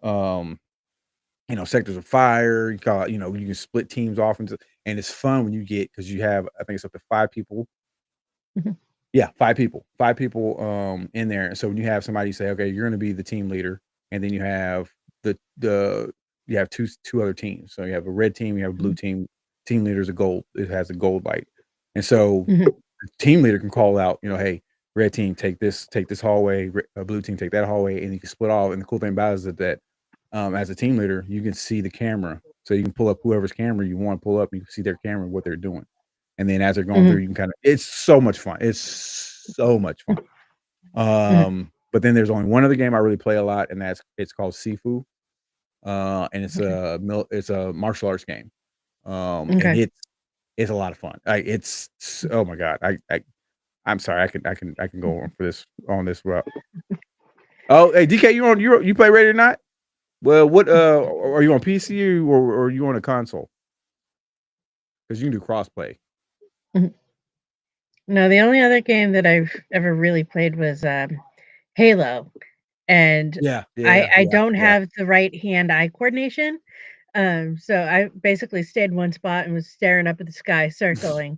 um, sectors of fire. You call out, you can split teams off into, and it's fun when you get because you have, I think it's up to 5 people. Mhm. Yeah, 5 people. 5 people, in there, and so when you have somebody, you say, "Okay, you're gonna be the team leader," and then you have the you have 2 other teams. So you have a red team, you have a blue Mhm. team. Team leader's a gold. It has a gold light. And so Mhm. the team leader can call out, "Hey, red team, take this hallway, blue team, take that hallway," and you can split off, and the cool thing about it is that, as a team leader, you can see the camera. So you can pull up whoever's camera you wanna pull up, and you can see their camera, what they're doing. And then as they're going through, Mhm. you can it's so much fun. It's so much fun. Mhm. But then there's only one other game I really play a lot, and it's called Sifu. And Okay. it's a martial arts game. And Okay. it's a lot of fun. Oh my god. I'm sorry. I can go on on this route. Oh, hey DK, you play Ready or Not? Well, what are you on PC or are you on a console? Because you can do crossplay. Mhm. No, the only other game that I've ever really played was, Halo, and Yeah, I yeah, I yeah, don't yeah. have the right hand-eye coordination, so I basically stayed in one spot and was staring up at the sky, circling.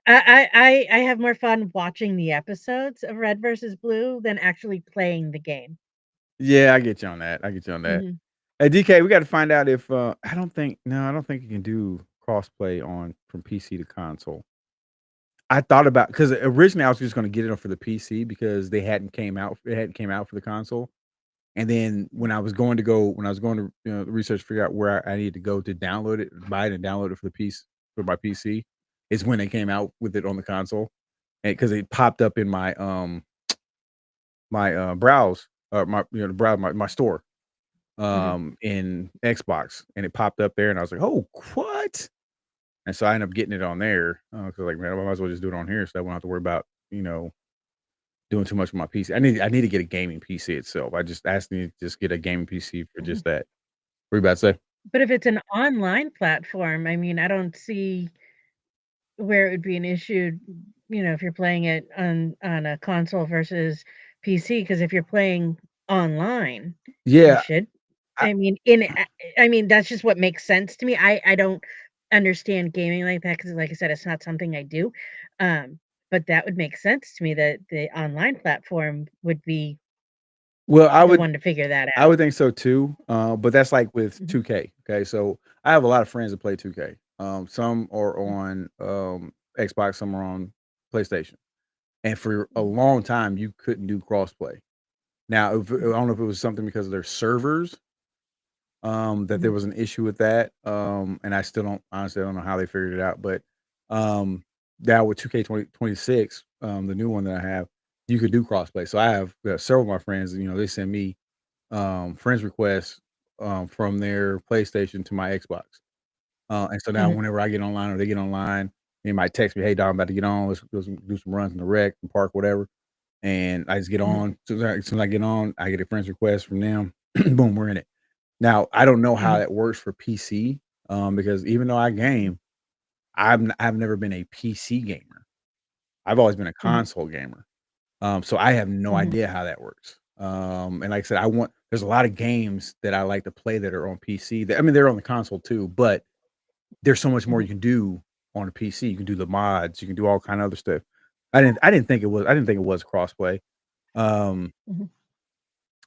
Uh, I have more fun watching the episodes of Red versus Blue than actually playing the game. Yeah, I get you on that. I get you on that. Mhm. Hey, DK, we got to find out if I don't think no, I don't think you can do crossplay on from PC to console. I thought about because originally I was just going to get it for the PC because it hadn't came out for the console. And then when I was going to research, figure out where I needed to go to download it, buy it, and download it for the piece for my PC, is when they came out with it on the console, and because it popped up in my browse or my the browse my store Mhm. in Xbox, and it popped up there, and I was like, "Oh, what?" And so I ended up getting it on there, 'cause like, man, I might as well just do it on here, so I won't have to worry about, doing too much with my PC. I need to get a gaming PC itself. I just asked me to just get a gaming PC for Mhm. just that. What you about to say? But if it's an online platform, I mean, I don't see where it would be an issue, if you're playing it on a console versus PC. Because if you're playing online, you Yeah, should. I I mean, I mean, that's just what makes sense to me. I don't understand gaming like that because, like I said, it's not something I do. Um, but that would make sense to me that the online platform would be well, the one to figure that I out. would think so too, but that's like with Mhm, 2K, okay? So, I have a lot of friends that play 2K. Some are mhm, on, Xbox, some are on PlayStation, and for a mhm, long time, you couldn't do crossplay. Now, I mhm, don't know if it was something because of their servers, that there mhm, was an issue with that, and I still don't honestly, I don't know how they figured it out, but, um, now with 2K26, the new one that I have, you could do crossplay. So, I have, several of my friends, they send me, friends requests, from their PlayStation to my Xbox. And so now mhm, whenever I get online or they get online, they might text me, "Hey, dog, I'm about to get on. Let's do some runs in the rec, the park, whatever." And I just get mhm, on. As soon as I get on, I get a friend's request from them. Boom, we're in it. Now, I don't know how mhm, that works for PC, because even though I mhm, game, I've never been a PC gamer. I've always been a mhm, console gamer. So I have no mhm, idea how that works. And like I said, there's a lot of games that I like to play that are on PC that, I mean, they're on the console too, but there's so much more mhm, you can do on a PC. You can do the mods, you can do all kind of other stuff. I didn't think it was crossplay. Um, mhm,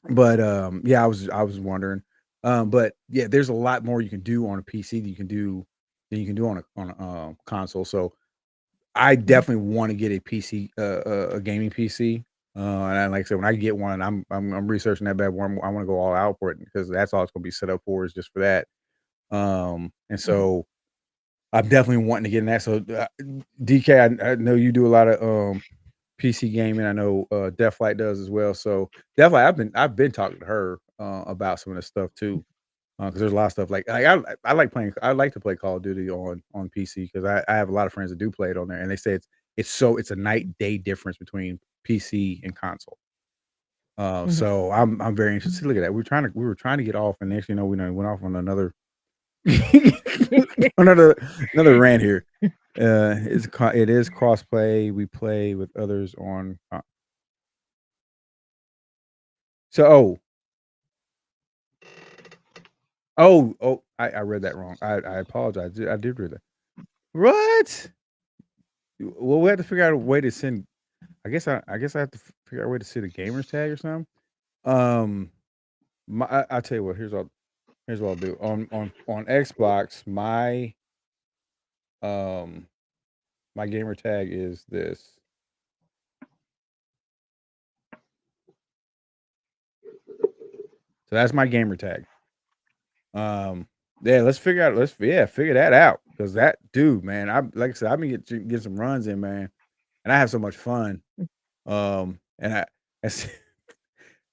but yeah, I was wondering. But yeah, there's a lot more you can do on a PC than you can do on a console. So I mhm. definitely wanna get a PC, a gaming PC, and like I said, when I get one, I'm researching that bad boy. I wanna go all out for it because that's all it's gonna be set up for is just for that. And Mhm. so I'm definitely wanting to get in that. So, DK, I know you do a lot of, PC gaming. I know Deathlight does as well. So Deathlight, I've been talking to her about some of this stuff too. Because there's a lot of stuff I like playing. I like to play Call of Duty on PC because I have a lot of friends that do play it on there, and they say it's a night day difference between PC and console. Mhm. So I'm very interested. Look at that. We were trying to get off, and next thing you know, we went off on another another another rant here. It is crossplay. We play with others on. So I read that wrong. I apologize. I did read that. What? Well, we have to figure out a way to send. I guess I have to figure out a way to send a gamer's tag or something. Um, I'll tell you what. Here's what I'll do on Xbox. Um my gamer tag is this. So that's my gamer tag. Yeah, let's figure out. Figure that out because that dude, man. I like I said, I've been getting some runs in, man, and I have so much fun. And I see,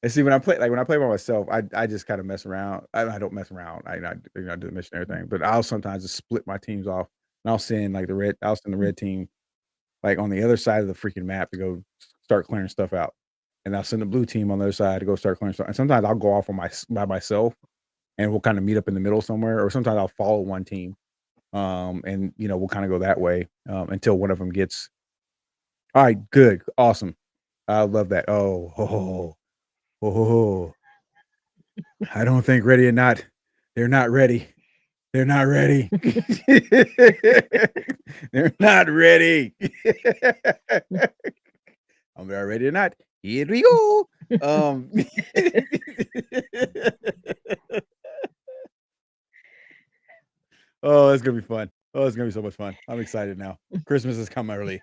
and see when I play when I play by myself, I just kind of mess around. I don't mess around. I do the mission and everything, but I'll sometimes just split my teams off, and I'll send the red team like on the other side of the freaking map to go start clearing stuff out, and I'll send the blue team on the other side to go start clearing stuff. And sometimes I'll go off by myself, and we'll kind of meet up in the middle somewhere, or sometimes I'll follow one team, and we'll kind of go that way until one of them gets. All right, good, awesome. I love that. Oh, I don't think ready or not. They're not ready. They're not ready. They're not ready. I'm very ready or not. Here we go. Oh, it's gonna be fun. Oh, it's gonna be so much fun. I'm excited now. Christmas has come early.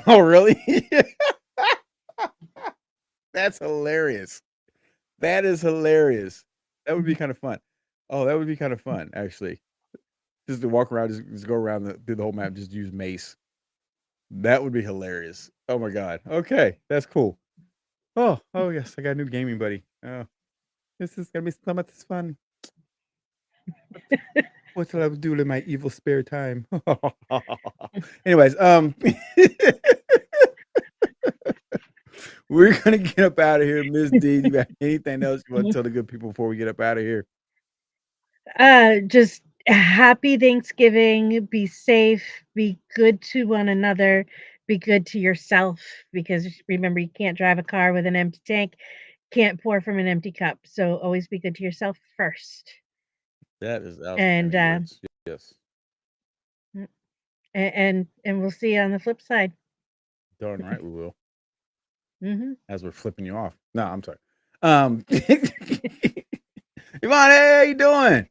Oh, really? That's hilarious. That is hilarious. That would be kind of fun. Oh, that would be kind of fun, actually. Just to walk around, just go around through the whole map, just use mace. That would be hilarious. Oh my god. Okay, that's cool. Oh yes, I got a new gaming buddy. Oh, this is gonna be so much fun. What shall I do in my evil spare time? Anyways, we're gonna get up out of here, Miss D. You got anything else you want to tell the good people before we get up out of here? Just happy Thanksgiving. Be safe. Be good to one another. Be good to yourself because remember, you can't drive a car with an empty tank, can't pour from an empty cup. So always be good to yourself first. That is And outstanding words. Yes, mm, and we'll see you on the flip side. darn right we will. Hmm. As we're flipping you off. No, I'm sorry. Yvonne, hey, how you doing?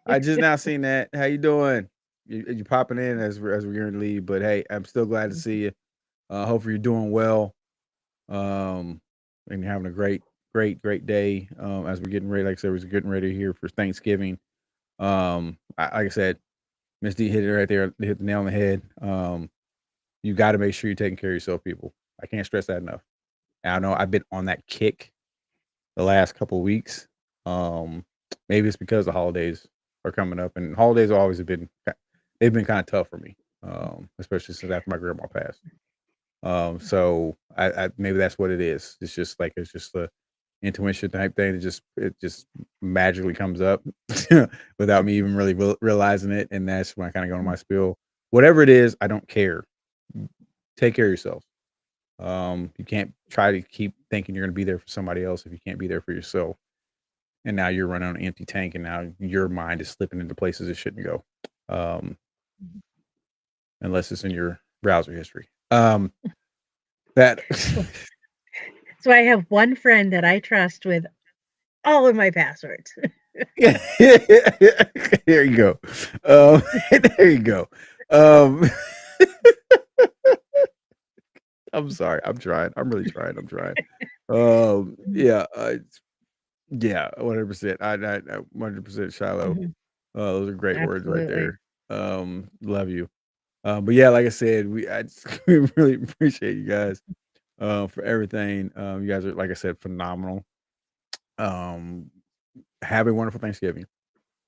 I just now seen that. How you doing? You popping in as we're going to leave, but hey, I'm still glad to see you. Hopefully you're doing well. And you're having a great day. As we're getting ready, like I said, we're getting ready here for Thanksgiving. Like I said, Miss D hit it right there, hit the nail on the head. You got to make sure you're taking care of yourself, people. I can't stress that enough. And I know I've been on that kick the last couple of weeks. Maybe it's because the holidays are coming up, and holidays have always been they've been kind of tough for me, especially since after my grandma passed. So I maybe that's what it is. It's just the intuition type thing. It just magically comes up without me even really realizing it, and that's when I kind of go on my spiel. Whatever it is, I don't care. Take care of yourself. You can't try to keep thinking you're going to be there for somebody else if you can't be there for yourself. And now you're running on an empty tank, and now your mind is slipping into places it shouldn't go, um, unless it's in your browser history. That So I have one friend that I trust with all of my passwords. there you go. There you go. Um, I'm sorry. I'm trying. I'm really trying. I'm trying. Yeah. Yeah. 100%. I 100% Shiloh. Mhm. Those are great words right Absolutely. there. Love you. But yeah, like I said, I just we really appreciate you guys for everything. You guys are, like I said, phenomenal. Um, have a wonderful Thanksgiving.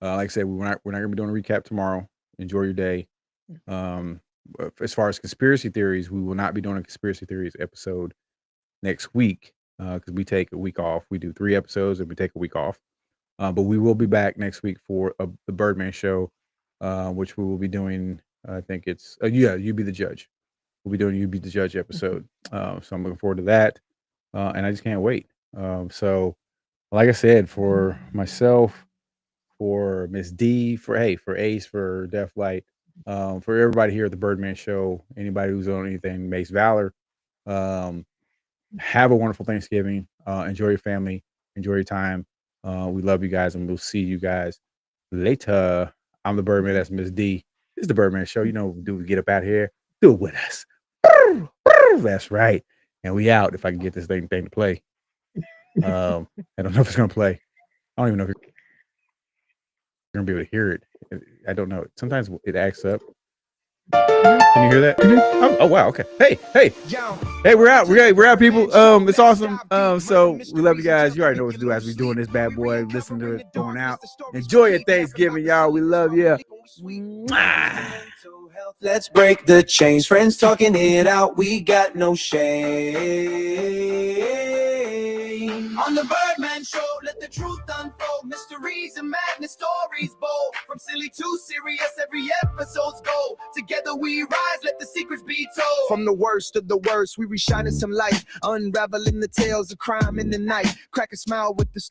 Like I said, we're not gonna be doing a recap tomorrow. Enjoy your day. Um, as far as conspiracy theories, we will not be doing a conspiracy theories episode next week because we take a week off. We do 3 episodes and we take a week off. But we will be back next week for the Birdman show, which we will be doing. I think it's You Be the Judge. We'll be doing You Be the Judge episode. So I'm looking forward to that, and I just can't wait. So, like I said, for myself, for Miss D, for Ace, for Def Light, for everybody here at the Birdman Show, anybody who's on anything, Mace Valor, have a wonderful Thanksgiving. Enjoy your family. Enjoy your time. We love you guys, and we'll see you guys later. I'm the Birdman. That's Miss D. This is the Birdman Show. You know what we do. We get up out here. Do it with us. That's right. And we out. If I can get this thing to play. I don't know if it's gonna play. I don't even know if you're gonna be able to hear it. I don't know. Sometimes it acts up. Can you hear that? Oh wow. Okay. Hey, we're out. We're out, people. It's awesome. So we love you guys. You already know what to do as we doing this bad boy. Listen to it going out. Enjoy your Thanksgiving, y'all. We love you. Let's break the chains. Friends talking it out. We got no shame. On the Birdman Show, let the truth unfold. Mysteries and madness, stories bold. From silly to serious, every episode's gold. Together we rise, let the secrets be told. From the worst of the worst, we reshining some light, unraveling the tales of crime in the night. Crack a smile with the story.